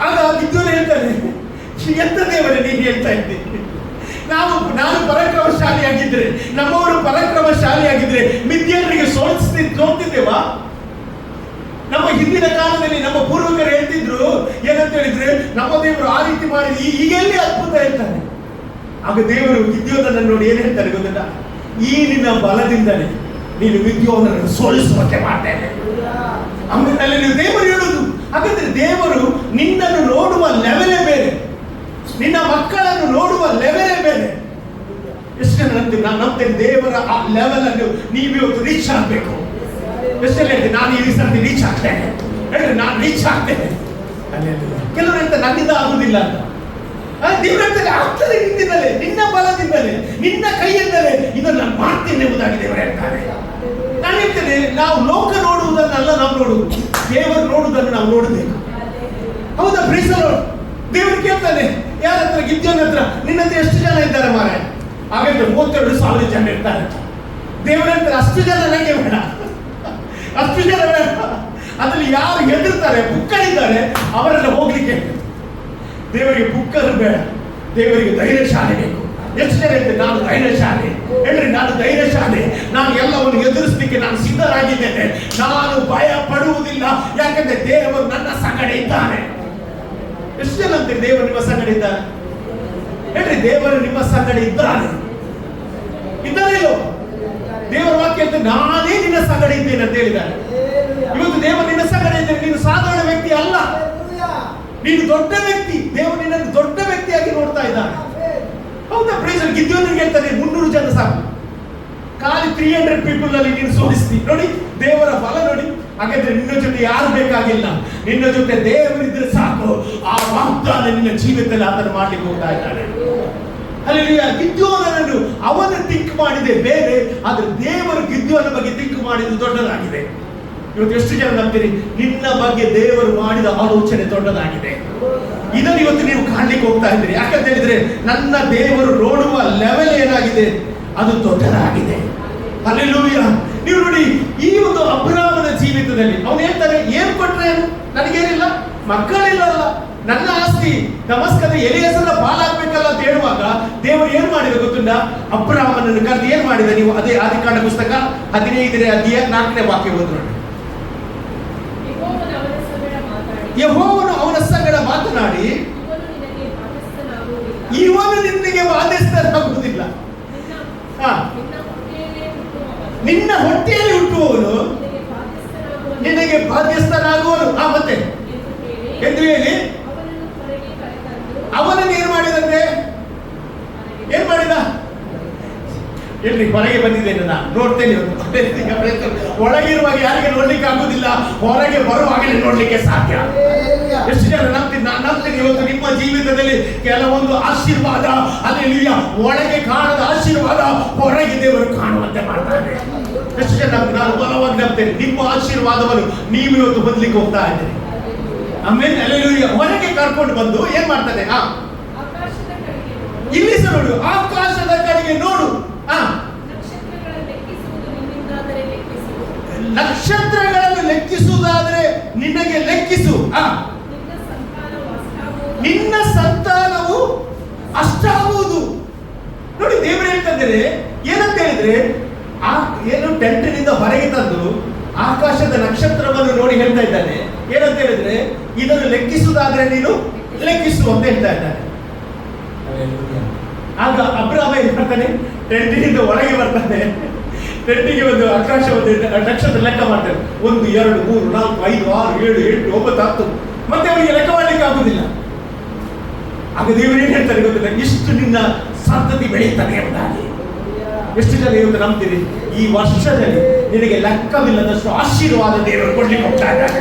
ಆಗ ಗಿದ್ಯೋನ ಹೇಳ್ತಾನೆ, ಎಂತ ದೇವರೇ ನೀನು ಹೇಳ್ತಾ ಇದ್ದೀನಿ? ನಾನು ಪರಾಕ್ರಮಶಾಲಿ ಆಗಿದ್ರೆ, ನಮ್ಮವರು ಪರಾಕ್ರಮಶಾಲಿ ಆಗಿದ್ರೆ ಮಿದ್ಯಾನರಿಗೆ ಸೋಲ್ತಿದ್ದೇವಾ? ನಮ್ಮ ಹಿಂದಿನ ಕಾಲದಲ್ಲಿ ನಮ್ಮ ಪೂರ್ವಿಕರು ಹೇಳ್ತಿದ್ರು ಏನಂತ ಹೇಳಿದ್ರೆ, ನಮ್ಮ ದೇವರು ಆ ರೀತಿ ಮಾಡಿದ್ರೆ ಈಗ ಎಲ್ಲಿ ಅದ್ಭುತ ಹೇಳ್ತಾನೆ. ಆಗ ದೇವರು ಗಿದ್ಯೋನನನ್ನು ನೋಡಿ ಏನ್ ಹೇಳ್ತಾರೆ ಗೊತ್ತಿಲ್ಲ? ಈ ನಿನ್ನ ಬಲದಿಂದಲೇ ನೀನು ಮಿದ್ಯೋನನನ್ನು ಸೋಲಿಸುವಂತೆ ಮಾಡ್ತೇನೆ. ಆಮೇಲೆ ನೀವು ದೇವರು ಹೇಳುದು. ಹಾಗಾದ್ರೆ ದೇವರು ನಿನ್ನನ್ನು ನೋಡುವ ಲೆವೆಲೇ ಬೇರೆ, ನಿನ್ನ ಮಕ್ಕಳನ್ನು ನೋಡುವ ಲೆವೆಲೇ ಬೇರೆ. ಎಷ್ಟು ಜನ ನಂಬ್ತೀವಿ? ನಾನು ನಂಬ್ತೇನೆ ದೇವರ ಆ ಲೆವೆಲ್ ಅನ್ನು ನೀವು ಇವತ್ತು ರೀಚ್ ಆಗಬೇಕು. ಎಷ್ಟೆಲ್ಲ ಹೇಳ್ತೀನಿ, ನಾನು ಈ ಸರ್ತಿ ರೀಚ್ ಆಗ್ತೇನೆ, ಹೇಳ್ರಿ ನಾನು ರೀಚ್ ಆಗ್ತೇನೆ. ಕೆಲವರು ಹೇಳ್ತಾರೆ ನನ್ನಿಂದ ಆಗುದಿಲ್ಲ ಅಂತ. ದೇವರು ಹೇಳ್ತಾರೆ ಆಗ್ತದೆ ನಿನ್ನಿಂದಲೇ, ನಿನ್ನ ಬಲದಿಂದಲೇ, ನಿನ್ನ ಕೈಯಿಂದಲೇ ಇದನ್ನು ನಾನು ಮಾಡ್ತೇನೆ ಎಂಬುದಾಗಿ ದೇವರು ಹೇಳ್ತಾರೆ. ನಾನು ಹೇಳ್ತೇನೆ, ನಾವು ಲೋಕ ನೋಡುವುದನ್ನೆಲ್ಲ ನಾವು ನೋಡುವುದು, ದೇವರು ನೋಡುವುದನ್ನು ನಾವು ನೋಡಬೇಕು. ಹೌದಾ? Praise the Lord. ದೇವರು ಕೇಳ್ತಾನೆ ಯಾರ ಹತ್ರ? ಗಿದ್ಯೋನ ಹತ್ರ, ನಿನ್ನ ಹತ್ರ ಎಷ್ಟು ಜನ ಇದ್ದಾರೆ ಮಾರಾಯ? ಹಾಗಾದ್ರೆ 32,000 ಜನ ಇರ್ತಾರೆ. ದೇವರು ಹೇಳ್ತಾರೆ ಅಷ್ಟು ಜನ ನನಗೆ ಬೇಡ, ಅಷ್ಟು ಜನ ಬೇಡ. ಅದ್ರಲ್ಲಿ ಯಾರು ಹೆದರ್ತಾರೆ, ಪುಕ್ಕಳಿದ್ದಾರೆ, ಅವರೆಲ್ಲ ಹೋಗ್ಲಿಕ್ಕೆ. ದೇವರಿಗೆ ಪುಕ್ಕರು ಬೇಡ, ದೇವರಿಗೆ ಧೈರ್ಯಶಾಲಿ ಬೇಕು. ಎಷ್ಟು ಜನ ಹೇಳ್ತಾರೆ ನಾನು ಧೈರ್ಯಶಾಲಿ? ಹೇಳ್ರಿ, ನಾನು ಧೈರ್ಯಶಾಲಿ, ನಾನು ಎಲ್ಲವನ್ನು ಎದುರಿಸಲಿಕ್ಕೆ ನಾನು ಸಿದ್ಧರಾಗಿದ್ದೇನೆ, ನಾನು ಭಯ ಪಡುವುದಿಲ್ಲ, ಯಾಕಂದ್ರೆ ದೇವರು ನನ್ನ ಸಂಗಡ ಇದ್ದಾನೆ. ಎಷ್ಟು ಜನ ಅಂತೀರಿ ದೇವರು ನಿಮ್ಮ ಸಂಗಡ ಇದ್ದಾನೆ? ಹೇಳ್ರಿ, ದೇವರು ನಿಮ್ಮ ಸಂಗಡ ಇದ್ದಾನೆ. ಇದ್ದಾನೆಯೋ? ದೇವರ ವಾಕ್ಯ ಹೇಳ್ತಾರೆ ನಾನೇ ನಿನ್ನ ಸಂಗಡ ಇದ್ದೇನೆ ಅಂತ ಹೇಳಿದ್ದಾರೆ. ಇವತ್ತು ದೇವರು ನಿನ್ನ ಸಂಗಡ ಇದ್ದೇನೆ. ನೀನು ಸಾಧಾರಣ ವ್ಯಕ್ತಿ ಅಲ್ಲ, ನೀನು ದೊಡ್ಡ ವ್ಯಕ್ತಿ. ದೇವರು ನಿನ್ನನ್ನು ದೊಡ್ಡ ವ್ಯಕ್ತಿಯಾಗಿ ನೋಡ್ತಾ ಇದ್ದಾನೆ. ಹೌದಾ? ಪ್ರೈಸ್ ಗಿದ್ಯೋನಿಗೆ ಹೇಳ್ತಾನೆ 300 ಜನ ಸಾಕು, ಖಾಲಿ 300 ಪೀಪಲ್ ಅಲ್ಲಿ ನೀನು ಸೋಲಿಸ್ತಿ. ನೋಡಿ ದೇವರ ಬಲ ನೋಡಿ. ಹಾಗಾದ್ರೆ ನಿನ್ನ ಜೊತೆ ಯಾರು ಬೇಕಾಗಿಲ್ಲ, ನಿನ್ನ ಜೊತೆ ದೇವರಿದ್ರೆ ಸಾಕು. ಆ ವಾಗ್ದಾನ ನಿನ್ನ ಜೀವಿತದಲ್ಲಿ ಆತನ ಮಾಡ್ಲಿಕ್ಕೆ ಹೋಗ್ತಾ ಇದ್ದಾನೆ. ಹಲ್ಲೆಲೂಯಾ. ಗಿದ್ಯೋನನನ್ನು ಅವನು ಥಿಂಕ್ ಮಾಡಿದೆ ಬೇರೆ, ಆದ್ರೆ ದೇವರು ಗಿದ್ಯೋನ ಬಗ್ಗೆ ಥಿಂಕ್ ಮಾಡಿದ್ದು ದೊಡ್ಡದಾಗಿದೆ. ಇವತ್ತು ಎಷ್ಟು ಜನ ನಂಬ್ತೀರಿ ನಿನ್ನ ಬಗ್ಗೆ ದೇವರು ಮಾಡಿದ ಆಲೋಚನೆ ದೊಡ್ಡದಾಗಿದೆ? ಇದನ್ನು ಇವತ್ತು ನೀವು ಕಾಣ್ಲಿಕ್ಕೆ ಹೋಗ್ತಾ ಇದ್ದೀರಿ. ಯಾಕಂತ ಹೇಳಿದ್ರೆ ನನ್ನ ದೇವರು ನೋಡುವ ಲೆವೆಲ್ ಏನಾಗಿದೆ, ಅದು ದೊಡ್ಡದಾಗಿದೆ. ಹಲ್ಲೆಲೂಯಾ. ನೀವು ನೋಡಿ, ಈ ಒಂದು ಅಬ್ರಹಾಮನ ಜೀವಿತದಲ್ಲಿ ಅವನು ಹೇಳ್ತಾನೆ, ಏನ್ ಕೊಟ್ರೆ ನನಗೇನಿಲ್ಲ, ಮಕ್ಕಳಿಲ್ಲ, ನನ್ನ ಆಸ್ತಿ ದಮಸ್ಕದ ಎಲಿಯಾಸನ ಪಾಲಾಗ್ಬೇಕಲ್ಲ ಅಂತ ಹೇಳುವಾಗ ದೇವರು ಏನ್ ಮಾಡಿದ ಗೊತ್ತುಂಟ? ಅಬ್ರಹಾಮನನ್ನು ಕರೆದು ಏನ್ ಮಾಡಿದ? ನೀವು ಅದೇ ಆದಿಕಾಂಡ ಪುಸ್ತಕ 15ನೇ ಅಧ್ಯಾಯ 4ನೇ ವಾಕ್ಯ ಓದಿ ನೋಡಿ. ಯೆಹೋವನು ಅವನ ಸಂಗಡ ಮಾತನಾಡಿ, ಇವನು ನಿನಗೆ ಬಾಧ್ಯಸ್ಥನಾಗುವುದಿಲ್ಲ, ನಿನ್ನ ಹೊಟ್ಟೆಯಲ್ಲಿ ಹುಟ್ಟುವವನು ನಿನಗೆ ಬಾಧ್ಯಸ್ಥನಾಗುವನು. ಮತ್ತೆ ಎಂದು ಹೇಳಿ ಅವನನ್ನು ಏನ್ ಮಾಡಿದಂತೆ? ಏನ್ ಮಾಡಿದ? ಎಲ್ಲಿ ಹೊರಗೆ ಬಂದಿದ್ದೇನೆ ನಾನು ನೋಡ್ತೇನೆ. ಒಳಗಿರುವಾಗ ಯಾರಿಗೆ ನೋಡ್ಲಿಕ್ಕೆ ಆಗುದಿಲ್ಲ, ಹೊರಗೆ ಬರುವಾಗಲೇ ನೋಡ್ಲಿಕ್ಕೆ ಸಾಧ್ಯ. ಎಷ್ಟು ಜನ ನಂಬ್ತೀನಿ ಇವತ್ತು ನಿಮ್ಮ ಜೀವಿತದಲ್ಲಿ ಕೆಲವೊಂದು ಆಶೀರ್ವಾದ, ಅಲ್ಲಿ ಒಳಗೆ ಕಾಣದ ಆಶೀರ್ವಾದ ಹೊರಗೆ ದೇವರು ಕಾಣುವಂತೆ ಮಾಡ್ತಾರೆ. ಎಷ್ಟು ಜನ ನಾನು ಬಲವಾಗಿ ನಂಬ್ತೇನೆ ನಿಮ್ಮ ಆಶೀರ್ವಾದವನ್ನು ನೀವು ಇವತ್ತು ಹೊಂದಲಿಕ್ಕೆ ಹೋಗ್ತಾ ಇದ್ದೀರಿ. ಆಮೇಲೆ ಅಲ್ಲೆಲ್ಲೂಯ್ಯ ಹೊರಗೆ ಕರ್ಕೊಂಡು ಬಂದು ಏನ್ ಮಾಡ್ತಾನೆ? ಇಲ್ಲಿ ಸಹ ನೋಡು, ಆಕಾಶದ ಕಡೆಗೆ ನೋಡು. ನಕ್ಷತ್ರಗಳನ್ನು ಲೆಕ್ಕಿಸುವುದಾದರೆ ನಿನಗೆ ಲೆಕ್ಕಿಸು. ನಿನ್ನ ಸಂತಾನವು ಅಷ್ಟಾಗುವುದು. ನೋಡಿ ದೇವರು ಹೇಳ್ತಿದ್ದಾರೆ ಏನಂತ ಹೇಳಿದ್ರೆ, ಏನು ಟೆಂಟಿನಿಂದ ಹೊರಗೆ ತಂದು ಆಕಾಶದ ನಕ್ಷತ್ರವನ್ನು ನೋಡಿ ಹೇಳ್ತಾ ಇದ್ದಾನೆ. ಏನಂತ ಹೇಳಿದ್ರೆ, ಇದನ್ನು ಲೆಕ್ಕಿಸುವುದಾದ್ರೆ ನೀನು ಲೆಕ್ಕಿಸು ಅಂತ ಹೇಳ್ತಾ ಇದ್ದಾನೆ. ಆಗ ಅಬ್ರಹಾಮ ಏನ್ ಮಾಡ್ತಾನೆ? ಟೆಂಟಿನಿಂದ ಒಳಗೆ ಬರ್ತಾನೆ. ಟೆಂಟಿಗೆ ಒಂದು ಆಕಾಶ ಒಂದು ನಕ್ಷತ್ರ ಲೆಕ್ಕ ಮಾಡ್ತಾರೆ. 1 2 3 4 5 6 7 8 9 10. ಮತ್ತೆ ಅವರಿಗೆ ಲೆಕ್ಕ ಮಾಡ್ಲಿಕ್ಕೆ ಆಗುದಿಲ್ಲ. ಆಗ ದೇವರು ಏನ್ ಹೇಳ್ತಾರೆ ಗೊತ್ತಿಲ್ಲ, ಇಷ್ಟು ನಿನ್ನ ಸಂತತಿ ಬೆಳೀತಾನೆ ಎಂಬುದಾಗಿ. ಎಷ್ಟು ಜನ ಇವತ್ತು ನಂಬ್ತೀರಿ ಈ ವರ್ಷದಲ್ಲಿ ನಿನಗೆ ಲೆಕ್ಕವಿಲ್ಲದಷ್ಟು ಆಶೀರ್ವಾದ ದೇವರು ಕೊಡ್ಲಿಕ್ಕೆ ಹೋಗ್ತಾ ಇದ್ದಾರೆ.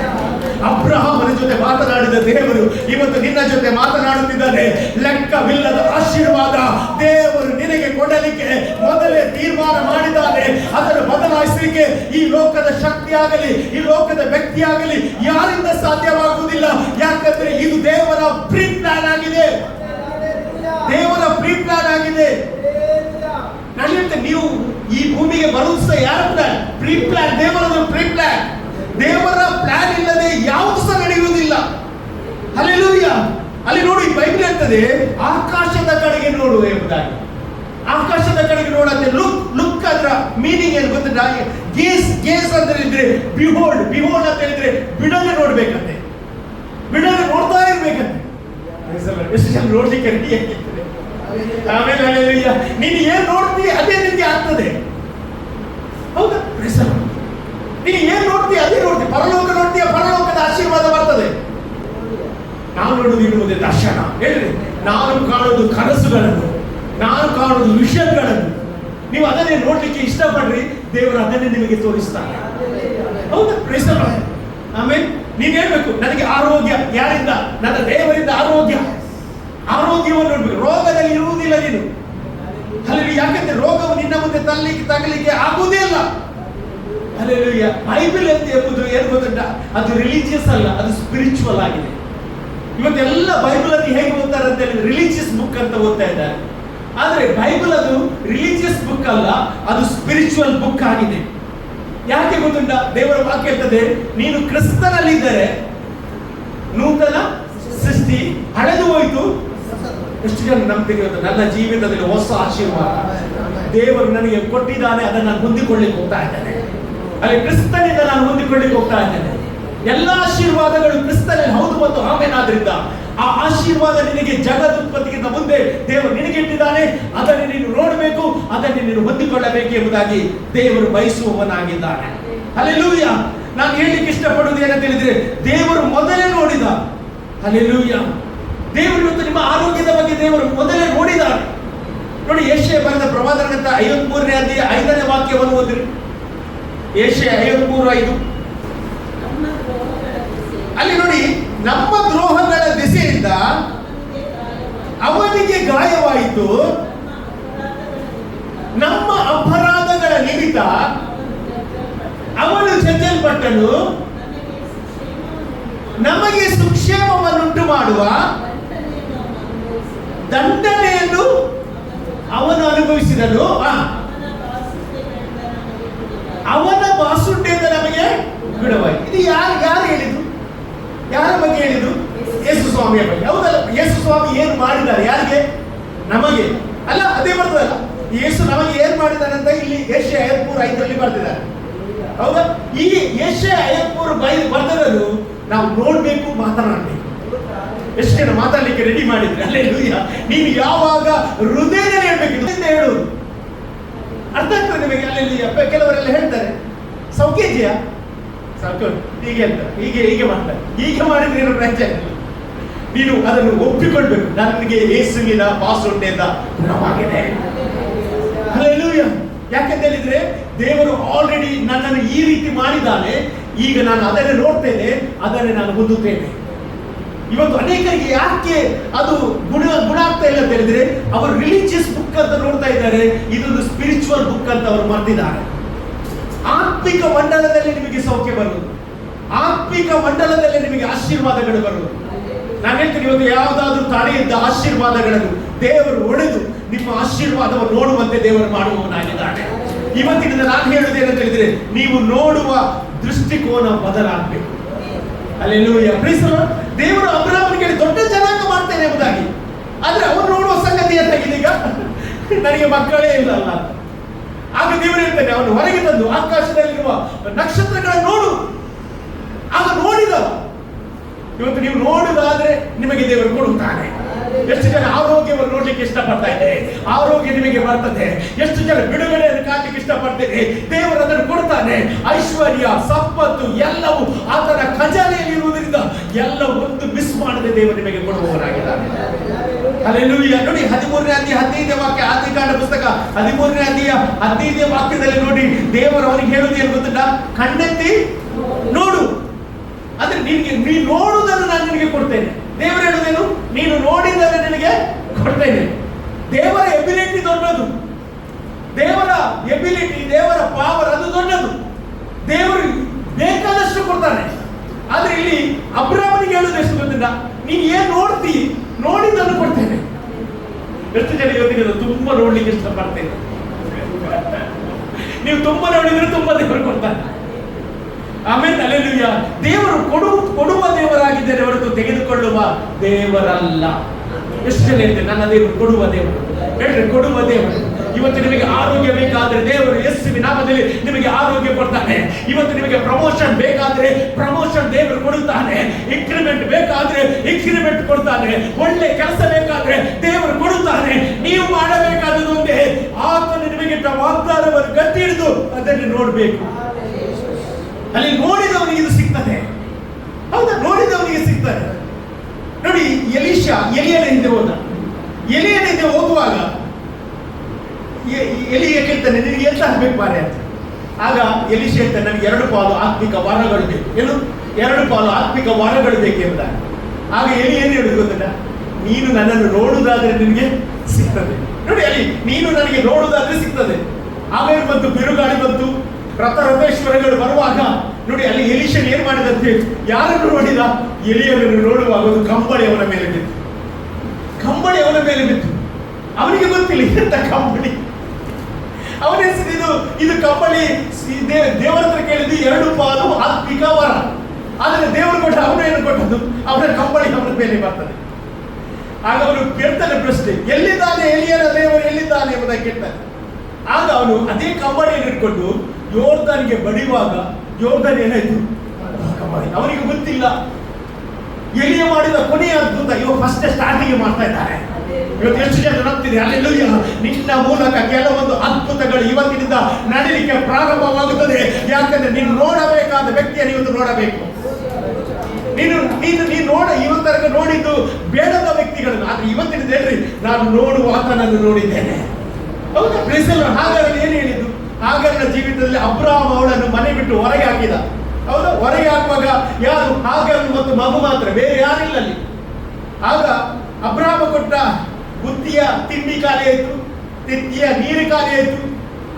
ಅಬ್ರಹಾಮನ ಜೊತೆ ಮಾತನಾಡಿದ ದೇವರು ಇವತ್ತು ನಿನ್ನ ಜೊತೆ ಮಾತನಾಡುತ್ತಿದ್ದಾನೆ. ಲೆಕ್ಕವಿಲ್ಲದ ಆಶೀರ್ವಾದ ದೇವರು ನಿನಗೆ ಕೊಡಲಿಕ್ಕೆ ಮೊದಲೇ ತೀರ್ಮಾನ ಮಾಡಿದ್ದಾನೆ. ಅದನ್ನು ಬದಲಾಯಿಸಲಿಕ್ಕೆ ಈ ಲೋಕದ ಶಕ್ತಿ ಆಗಲಿ, ಈ ಲೋಕದ ವ್ಯಕ್ತಿ ಆಗಲಿ ಯಾರಿಂದ ಸಾಧ್ಯವಾಗುವುದಿಲ್ಲ. ಯಾಕಂದ್ರೆ ಇದು ದೇವರ ಪ್ರೀ ಪ್ಲಾನ್ ಆಗಿದೆ. ದೇವರ ಪ್ರೀ ಪ್ಲಾನ್ ಆಗಿದೆ. ನಾನು ನೀವು ಈ ಭೂಮಿಗೆ ಬರುವುದು ಸಹ ಯಾರ ಪ್ಲಾನ್? Pre plan. ದೇವರದು ಪ್ರೀ ಪ್ಲಾನ್. ದೇವರ ಪ್ಲಾನ್ ಇಲ್ಲದೆ ಯಾವುದು ಸಹ ನಡೆಯುವುದಿಲ್ಲ. ಹಲ್ಲೆಲೂಯಾ. ಅಲ್ಲಿ ನೋಡಿ ಬೈಬಲ್ ಹೇಳ್ತದೆ, ಆಕಾಶದ ಕಡೆಗೆ ನೋಡು ಎಂಬುದಾಗಿ. ಆಕಾಶದ ಕಡೆಗೆ ನೋಡಂತೆ. ಲುಕ್ ಅದರ ಮೀನಿಂಗ್ ಏನು ಗೊತ್ತಿಲ್ಲ. ಗೇಸ್ ಅಂತ ಹೇಳಿದ್ರೆ ಬಿಹೋಲ್ಡ್. ಬಿಹೋಲ್ಡ್ ಅಂತ ಹೇಳಿದ್ರೆ ಬಿಡದೆ ನೋಡ್ಬೇಕಂತೆ, ಬಿಡದೆ ನೋಡ್ತಾ ಇರ್ಬೇಕಂತೆ. ಎಷ್ಟು ಜನ ನೋಡ್ಲಿಕ್ಕೆ ರೆಡಿ ಆಗಿರ್ತಾರೆ. ಆಮೇಲೆ ಹಲ್ಲೆಲೂಯಾ, ನೀನು ಏನ್ ನೋಡ್ತೀಯ ಅದೇ ನಿನಗೆ ಆಗ್ತದೆ. ಹೌದಾ? ನೀನು ಏನ್ ನೋಡ್ತೀಯ ಅದೇ ನೋಡ್ತೀಯ. ಪರಲೋಕ ನೋಡ್ತೀಯ, ಪರಲೋಕದ ಆಶೀರ್ವಾದ ಬರ್ತದೆ. ನಾವು ನೋಡುವುದು ಇನ್ನು ಮುಂದೆ ದರ್ಶನ. ಹೇಳ್ರಿ, ನಾನು ಕಾಣುವುದು ಕನಸುಗಳನ್ನು, ನಾನು ಕಾಣುವುದು ವಿಷಯಗಳನ್ನು. ನೀವು ಅದನ್ನೇ ನೋಡ್ಲಿಕ್ಕೆ ಇಷ್ಟಪಡ್ರಿ, ದೇವರು ಅದನ್ನೇ ನಿಮಗೆ ತೋರಿಸ್ತಾನೆ. ಹೌದಾ? Praise the Lord. ಆಮೇಲೆ ನೀನ್ ಹೇಳ್ಬೇಕು, ನನಗೆ ಆರೋಗ್ಯ ಯಾರಿಂದ? ನನ್ನ ದೇವರಿಂದ ಆರೋಗ್ಯ. ಆರೋಗ್ಯವನ್ನು ನೋಡ್ಬೇಕು. ರೋಗದಲ್ಲಿ ಇರುವುದಿಲ್ಲ ನೀನು. ಅಲ್ಲಿ ಯಾಕಂದ್ರೆ ರೋಗವು ನಿನ್ನ ಮುಂದೆ ತಗಲಿಕ್ಕೆ ಆಗುವುದೇ ಇಲ್ಲ. ಹಲ್ಲೆಲೂಯಾ. ಬೈಬಲ್ ಅಂತ ಎಂಬುದು ಏನು ಗೊತ್ತುಂಟ? ಅದು ರಿಲಿಜಿಯಸ್ ಅಲ್ಲ, ಅದು ಸ್ಪಿರಿಚುವಲ್ ಆಗಿದೆ. ಇವತ್ತೆಲ್ಲ ಬೈಬಲ್ ಅನ್ನು ಹೇಗೆ ಓದ್ತಾರೆ ಅಂತ ಹೇಳಿದ್ರೆ ರಿಲಿಜಿಯಸ್ ಬುಕ್ ಅಂತ ಓದ್ತಾ ಇದ್ದಾರೆ. ಆದ್ರೆ ಬೈಬಲ್ ಅದು ರಿಲಿಜಿಯಸ್ ಬುಕ್ ಅಲ್ಲ, ಅದು ಸ್ಪಿರಿಚುವಲ್ ಬುಕ್ ಆಗಿದೆ. ಯಾಕೆ ಗೊತ್ತುಂಟ? ದೇವರ ವಾಕ್ಯ ಹೇಳ್ತದೆ, ನೀನು ಕ್ರಿಸ್ತನಲ್ಲಿದ್ದರೆ ನೂತನ ಸೃಷ್ಟಿ, ಹಳೆದು ಹೋಯ್ತು. ಎಷ್ಟು ಜನ ನಂಬ್ತೀವಿ ಇವತ್ತು? ನನ್ನ ಜೀವಿತದಲ್ಲಿ ಹೊಸ ಆಶೀರ್ವಾದ ದೇವರು ನನಗೆ ಕೊಟ್ಟಿದ್ದಾನೆ, ಅದನ್ನು ನಾನು ಹೊಂದಿಕೊಳ್ಳಿಕ್ಕೆ ಹೋಗ್ತಾ ಇದ್ದೇನೆ. ಅಲ್ಲಿ ಕ್ರಿಸ್ತನಿಂದ ನಾನು ಹೊಂದಿಕೊಳ್ಳಿಕ್ಕೆ ಹೋಗ್ತಾ ಇದ್ದೇನೆ. ಎಲ್ಲ ಆಶೀರ್ವಾದಗಳು ಕ್ರಿಸ್ತನಲ್ಲಿ ಹೌದು ಮತ್ತು ಆಮೇನಾದ್ರಿಂದ ಆ ಆಶೀರ್ವಾದ ನಿನಗೆ ಜಗದುತ್ಪತ್ತಿಗಿಂತ ಮುಂದೆ ದೇವರು ನಿನಗೆ ಇಟ್ಟಿದ್ದಾನೆ. ಅದನ್ನು ನೀನು ನೋಡಬೇಕು, ಅದನ್ನು ನೀನು ಹೊಂದಿಕೊಳ್ಳಬೇಕು ಎಂಬುದಾಗಿ ದೇವರು ಬಯಸುವವನಾಗಿದ್ದಾನೆ. ಹಲ್ಲೆಲೂಯಾ. ನಾನು ಹೇಳಲಿಕ್ಕೆ ಇಷ್ಟಪಡುವುದು ಏನಂತ ಹೇಳಿದ್ರೆ, ದೇವರು ಮೊದಲೇ ನೋಡಿದ. ಹಲ್ಲೆಲೂಯಾ. ದೇವರು ಇವತ್ತು ನಿಮ್ಮ ಆರೋಗ್ಯದ ಬಗ್ಗೆ ದೇವರು ಮೊದಲೇ ನೋಡಿದ್ದಾರೆ. ನೋಡಿ, ಯೆಶಾಯ ಬರೆದ ಪ್ರವಾದನ ಗ್ರಂಥ 53ನೇ ಅಧ್ಯಾಯ 5ನೇ ವಾಕ್ಯವನ್ನು ಓದಿರಿ. ಯೆಶಾಯ 53:5. ಅಲ್ಲಿ ನೋಡಿ, ನಮ್ಮ ದ್ರೋಹಗಳ ದೆಸೆಯಿಂದ ಅವನಿಗೆ ಗಾಯವಾಯಿತು, ನಮ್ಮ ಅಪರಾಧಗಳ ನಿಮಿತ್ತ ಅವನು ಜಜ್ಜಲ್ಪಟ್ಟನು, ನಮಗೆ ಸುಕ್ಷೇಮವನ್ನುಂಟು ಮಾಡುವ ದಂಡನೆಯನ್ನು ಅವನು ಅನುಭವಿಸಿದನು, ಅವನ ಬಾಸುಂಡೆಯಿಂದ ನಮಗೆ ಬಿಡುವಾಯಿತು. ಇದು ಯಾರು ಹೇಳಿದ್ದು? ಯಾರ ಬಗ್ಗೆ ಹೇಳಿದ್ದು? ಯೇಸು ಸ್ವಾಮಿಯ ಬಗ್ಗೆ. ಹೌದಲ್ಲ? ಯೇಸು ಸ್ವಾಮಿ ಏನು ಮಾಡಿದ್ದಾರೆ? ಯಾರಿಗೆ? ನಮಗೆ ಅಲ್ಲ. ಅದೇ ಬರ್ತದಲ್ಲ, ಯೇಸು ನಮಗೆ ಏನ್ ಮಾಡಿದ್ದಾನೆ ಅಂತ ಇಲ್ಲಿ ಯೆಶಾಯ 53:5 ಬರ್ತಿದ್ದಾರೆ. ಹೌದಾ? ಈ ಯೆಶಾಯ 53 ಬರ್ದದನ್ನು ನಾವು ನೋಡ್ಬೇಕು, ಮಾತನಾಡಬೇಕು. ಎಷ್ಟು ಜನ ಮಾತಾಡ್ಲಿಕ್ಕೆ ರೆಡಿ ಮಾಡಿದ್ರೆ? ಹಲ್ಲೆಲೂಯಾ. ನೀನು ಯಾವಾಗ ಹೃದಯದಲ್ಲಿ ಹೇಳ್ಬೇಕು, ಹೇಳುವುದು ಅರ್ಥ ಆಗ್ತದೆ ನಿಮಗೆ. ಹಲ್ಲೆಲೂಯಾ. ಕೆಲವರೆಲ್ಲ ಹೇಳ್ತಾರೆ, ಸೌಖ್ಯ ಇದೆಯಾ? ಸೌಖ್ಯ ಹೀಗೆ ಅಂತ, ಹೀಗೆ ಮಾಡ್ತಾರೆ. ಹೀಗೆ ಮಾಡಿದ್ರೆ ಏನು ಪ್ರಯೋಜನ? ನೀನು ಅದನ್ನು ಒಪ್ಪಿಕೊಳ್ಬೇಕು. ನನಗೆ ಯೇಸುವಿನ ಬಾಸುಂಡೆಯಿಂದ ಗುಣವಾಗಿದೆ. ಹಲ್ಲೆಲೂಯಾ. ಯಾಕಂತ ಹೇಳಿದ್ರೆ, ದೇವರು ಆಲ್ರೆಡಿ ನನ್ನನ್ನು ಈ ರೀತಿ ಮಾಡಿದ್ದಾನೆ. ಈಗ ನಾನು ಅದನ್ನೇ ನೋಡ್ತೇನೆ, ಅದನ್ನೇ ನಾನು ಹೊಂದುತ್ತೇನೆ. ಇವತ್ತು ಅನೇಕರಿಗೆ ಯಾಕೆ ಅದು ಗುಣ ಆಗ್ತಾ ಇಲ್ಲ ಅಂತ ಹೇಳಿದ್ರೆ, ಅವರು ರಿಲಿಜಿಯಸ್ ಬುಕ್ ಅಂತ ನೋಡ್ತಾ ಇದ್ದಾರೆ, ಇದೊಂದು ಸ್ಪಿರಿಚುವಲ್ ಬುಕ್ ಅಂತ ಅವರು ಮರ್ತಿದ್ದಾರೆ. ಆತ್ಮಿಕ ಮಂಡಲದಲ್ಲಿ ನಿಮಗೆ ಸೌಖ್ಯ ಬರುವುದು, ಆತ್ಮಿಕ ಮಂಡಲದಲ್ಲಿ ನಿಮಗೆ ಆಶೀರ್ವಾದಗಳು ಬರುವುದು. ನಾನು ಹೇಳ್ತೀನಿ, ಇವತ್ತು ಯಾವುದಾದ್ರೂ ತಡೆಯಿದ್ದ ಆಶೀರ್ವಾದಗಳನ್ನು ದೇವರು ಒಡೆದು ನಿಮ್ಮ ಆಶೀರ್ವಾದವನ್ನು ನೋಡುವಂತೆ ದೇವರು ಮಾಡುವವನಾಗಿದ್ದಾನೆ. ಇವತ್ತಿನಿಂದ ನಾನು ಹೇಳುವುದೇನಂತ ಹೇಳಿದ್ರೆ, ನೀವು ನೋಡುವ ದೃಷ್ಟಿಕೋನ ಬದಲಾಗಬೇಕು. ಹಲ್ಲೆಲೂಯಾ. Praise the Lord. ದೇವರು ಅಬ್ರಹಾಮನಿಗೆ ದೊಡ್ಡ ಜನಾಂಗ ಮಾಡ್ತೇನೆ ಎಂಬುದಾಗಿ, ಆದ್ರೆ ಅವನು ನೋಡುವ ಸಂಗತಿ ಏನಾಗಿದೆ? ಈಗ ನನಗೆ ಮಕ್ಕಳೇ ಇಲ್ಲ ಅಲ್ಲ. ಆಗ ದೇವರು ಹೇಳ್ತಾನೆ, ಅವನು ಹೊರಗೆ ತಂದು ಆಕಾಶದಲ್ಲಿರುವ ನಕ್ಷತ್ರಗಳನ್ನು ನೋಡು. ಆಗ ನೋಡಿದ. ಇವತ್ತು ನೀವು ನೋಡುವುದಾದ್ರೆ ನಿಮಗೆ ದೇವರು ಕೊಡುತ್ತಾನೆ. ಎಷ್ಟು ಜನ ಆರೋಗ್ಯವನ್ನು ನೋಡ್ಲಿಕ್ಕೆ ಇಷ್ಟಪಡ್ತಾ ಇದ್ದಾರೆ? ಆರೋಗ್ಯ ನಿಮಗೆ ಬರ್ತದೆ. ಎಷ್ಟು ಜನ ಬಿಡುಗಡೆಯನ್ನು ಕಾಣಲಿಕ್ಕೆ ಇಷ್ಟಪಡ್ತೇನೆ? ದೇವರು ಅದನ್ನು ಕೊಡ್ತಾನೆ. ಐಶ್ವರ್ಯ, ಸಂಪತ್ತು ಎಲ್ಲವೂ ಆತನ ಖಜಾನೆಯಲ್ಲಿ ಇರುವುದರಿಂದ ಎಲ್ಲ ಒಂದು ಮಿಸ್ ಮಾಡದೆ ದೇವರು ನಿಮಗೆ ಕೊಡುವವರಾಗಿದ್ದಾನೆ. ಹಲ್ಲೆಲೂಯಾ. ನೋಡಿ, 13ನೇ ಅಧ್ಯಾಯ 15ನೇ ವಾಕ್ಯ, ಆದಿಕಾಂಡ ಪುಸ್ತಕ 13ನೇ ಅಧ್ಯಾಯ 15ನೇ ವಾಕ್ಯದಲ್ಲಿ ನೋಡಿ, ದೇವರು ಅವನಿಗೆ ಹೇಳುವುದು ಏನು ಗೊತ್ತುಂಟ? ಕಣ್ಣೆತ್ತಿ ನೋಡು. ಅಂದ್ರೆ ನೀನು ನೋಡುವುದನ್ನು ನಾನು ನಿನಗೆ ಕೊಡ್ತೇನೆ. ದೇವರು ಹೇಳುವುದೇನು? ನೀನು ನೋಡಿದ್ದನ್ನು ನಿನಗೆ ಕೊಡ್ತೇನೆ. ದೇವರ ಎಬಿಲಿಟಿ ದೊಡ್ಡದು. ದೇವರ ಎಬಿಲಿಟಿ, ದೇವರ ಪವರ್ ಅದು ದೊಡ್ಡದು. ದೇವರು ಬೇಕಾದಷ್ಟು ಕೊಡ್ತಾನೆ. ಆದ್ರೆ ಇಲ್ಲಿ ಅಬ್ರಹಾಮನಿಗೆ ಹೇಳುವುದು ಎಷ್ಟು ಗೊತ್ತಿಲ್ಲ? ನೀನು ಏನ್ ನೋಡ್ತಿ, ನೋಡಿದ್ದನ್ನು ಕೊಡ್ತೇನೆ. ಎಷ್ಟು ಜನ ಇವತ್ತಿಗೆ ತುಂಬಾ ನೋಡ್ಲಿಕ್ಕೆ ಇಷ್ಟಪಡ್ತೇನೆ? ನೀವು ತುಂಬಾ ನೋಡಿದ್ರೆ ತುಂಬಾ ದೇವರು ಕೊಡ್ತಾನೆ. ಆಮೇಲೆ ಹಲ್ಲೆಲೂಯಾ. ದೇವರು ಕೊಡುವ ದೇವರಾಗಿದ್ದೇನೆ ಹೊರತು ತೆಗೆದುಕೊಳ್ಳುವ ದೇವರಲ್ಲ. ಎಷ್ಟು ಜನ ಇದೆ? ನನ್ನ ದೇವರು ಕೊಡುವ ದೇವರು. ಹೇಳ್ರಿ, ಕೊಡುವ ದೇವರು. ಇವತ್ತು ನಿಮಗೆ ಆರೋಗ್ಯ ಬೇಕಾದ್ರೆ ದೇವರು ಯೇಸುವಿನ ನಾಮದಲ್ಲಿ ನಿಮಗೆ ಆರೋಗ್ಯ ಕೊಡ್ತಾನೆ. ಇವತ್ತು ನಿಮಗೆ ಪ್ರಮೋಷನ್ ಬೇಕಾದ್ರೆ ಪ್ರಮೋಷನ್ ದೇವರು ಕೊಡುತ್ತಾನೆ. ಇನ್ಕ್ರಿಮೆಂಟ್ ಬೇಕಾದ್ರೆ ಇನ್ಕ್ರಿಮೆಂಟ್ ಕೊಡ್ತಾನೆ. ಒಳ್ಳೆ ಕೆಲಸ ಬೇಕಾದ್ರೆ ದೇವರು ಕೊಡುತ್ತಾನೆ. ನೀವು ಮಾಡಬೇಕಾದದ್ದು ಒಂದೇ, ಆತನು ನಿಮಗೆ ವಾಗ್ದಾನವನ್ನು ಗಟ್ಟಿ ಹಿಡಿದು ಅದನ್ನು ನೋಡಬೇಕು. ಅಲ್ಲಿ ನೋಡಿದವನಿಗೆ ಇದು ಸಿಗ್ತದೆ. ಹೌದಾ? ನೋಡಿದವನಿಗೆ ಸಿಗ್ತದೆ. ನೋಡಿ, ಎಲಿಯನ ಹಿಂದೆ ಹೋದ. ಎಲಿಯನ ಹಿಂದೆ ಹೋಗುವಾಗ ಎಲಿಯ ಕೇಳ್ತಾನೆ, ನಿನಗೆ ಎಂತ ಆಗ್ಬೇಕು ಮಾರೆ ಅಂತ. ಆಗ ಎಲಿಶ ಹೇಳ್ತಾನೆ, ನನಗೆ 2 ಪಾಲು ಆತ್ಮಿಕ ವರಗಳು ಬೇಕು. ಏನು? 2 ಪಾಲು ಆತ್ಮಿಕ ವರಗಳು ಬೇಕು ಎಂಬುದಾಗ. ಆಗ ಎಲಿ ಏನು ಹೇಳುದು ಗೊತ್ತಿಲ್ಲ? ನೀನು ನನ್ನನ್ನು ನೋಡುವುದಾದ್ರೆ ನಿನಗೆ ಸಿಗ್ತದೆ. ನೋಡಿ, ಅಲ್ಲಿ ನೀನು ನನಗೆ ನೋಡುವುದಾದ್ರೆ ಸಿಗ್ತದೆ. ಆಮೇಲೆ ಬಂತು ಬಿರುಗಾಳಿ, ಬಂತು ರಥೇಶ್ವರಗಳು ಬರುವಾಗ ನೋಡಿ, ಅಲ್ಲಿ ಎಲಿಷನ್ ಏನ್ ಮಾಡಿದಂತೆ? ಯಾರನ್ನು ನೋಡಿದ? ಎಲಿಯನನ್ನು ನೋಡುವಾಗ ಒಂದು ಕಂಬಳಿ ಅವನ ಮೇಲೆ ಬಿತ್ತು. ಕಂಬಳಿ ಅವನ ಮೇಲೆ ಬಿತ್ತು. ಅವನಿಗೆ ಗೊತ್ತಿಲ್ಲ ಎಂತ ಕಂಬಳಿ. ಅವನ ಹೆಸರು ಇದು ಕಂಬಳಿ. ದೇವರ ಹತ್ರ ಕೇಳಿದ್ದು 2 ಪಾಲು ಆತ್ಮಿಕ ವರ. ಆದರೆ ದೇವರು ಕೊಟ್ಟ ಅವನು ಏನು ಕೊಟ್ಟದ್ದು? ಅವನ ಕಂಬಳಿ ಅವನ ಮೇಲೆ ಬರ್ತದೆ. ಆಗ ಅವನು ಕೇಳ್ತಾನೆ ಪ್ರಶ್ನೆ, ಎಲ್ಲಿದ್ದಾನೆ ಎಲಿಯನ ದೇವರು, ಎಲ್ಲಿದ್ದಾನೆ ಎಂಬುದಾಗಿ ಕೇಳ್ತಾನೆ. ಆಗ ಅವನು ಅದೇ ಕಂಬಳಿಯನ್ನು ಇಟ್ಕೊಂಡು ಯೋರ್ದಾನಿಗೆ ಬಡಿಯುವಾಗ ಯೋರ್ದಾನ್ ಏನಾಯ್ತು? ಕಂಬಳಿ. ಅವನಿಗೆ ಗೊತ್ತಿಲ್ಲ ಎಲಿಯ ಮಾಡಿದ ಕೊನೆಯ ಅದ್ಭುತ ಇವಾಗ ಫಸ್ಟ್ ಸ್ಟಾರ್ಟಿಂಗ್ ಮಾಡ್ತಾ ಇದ್ದಾರೆ. ಇವತ್ತು ಎಷ್ಟು ಜನ ನಂಬ್ತಿದೆ ಅಲ್ಲೆಲ್ಲೂಯ್ಯ, ನಿನ್ನ ಮೂಲಕ ಕೆಲವೊಂದು ಅದ್ಭುತಗಳು ಇವತ್ತಿನಿಂದ ನಡೀಲಿಕ್ಕೆ ಪ್ರಾರಂಭವಾಗುತ್ತದೆ. ಯಾಕಂದ್ರೆ ನೀನು ನೋಡಬೇಕಾದ ವ್ಯಕ್ತಿಯನ್ನು ಇವತ್ತು ನೋಡಬೇಕು. ನೀನು ಇವತ್ತರೆಗೆ ನೋಡಿದ್ದು ಬೇಡದ ವ್ಯಕ್ತಿಗಳನ್ನು, ಆದ್ರೆ ಇವತ್ತಿನಿಂದ ಹೇಳ್ರಿ, ನಾನು ನೋಡುವ ಆತನನ್ನು ನೋಡಿದ್ದೇನೆ. ಹೌದಾ? ಹಾಗಾದ್ರೆ ಏನು ಹೇಳಿದ್ದು? ಹಾಗರನ ಜೀವಿತದಲ್ಲಿ ಅಬ್ರಹಾಮ ಅವಳನ್ನು ಮನೆ ಬಿಟ್ಟು ಹೊರಗೆ ಹಾಕಿದ. ಹೌದಾ? ಹೊರಗೆ ಹಾಕುವಾಗ ಯಾರು? ಹಾಗರ್ ಮತ್ತು ಮಗು ಮಾತ್ರ, ಬೇರೆ ಯಾರಿಲ್ಲ ಅಲ್ಲಿ. ಆಗ ಅಬ್ರಹಾಮ ಕೊಟ್ಟ ಬುದ್ಧಿಯ ತಿಂಡಿ ಖಾಲಿ ಆಯ್ತು, ತೆತ್ತಿಯ ನೀರು ಖಾಲಿ ಆಯ್ತು.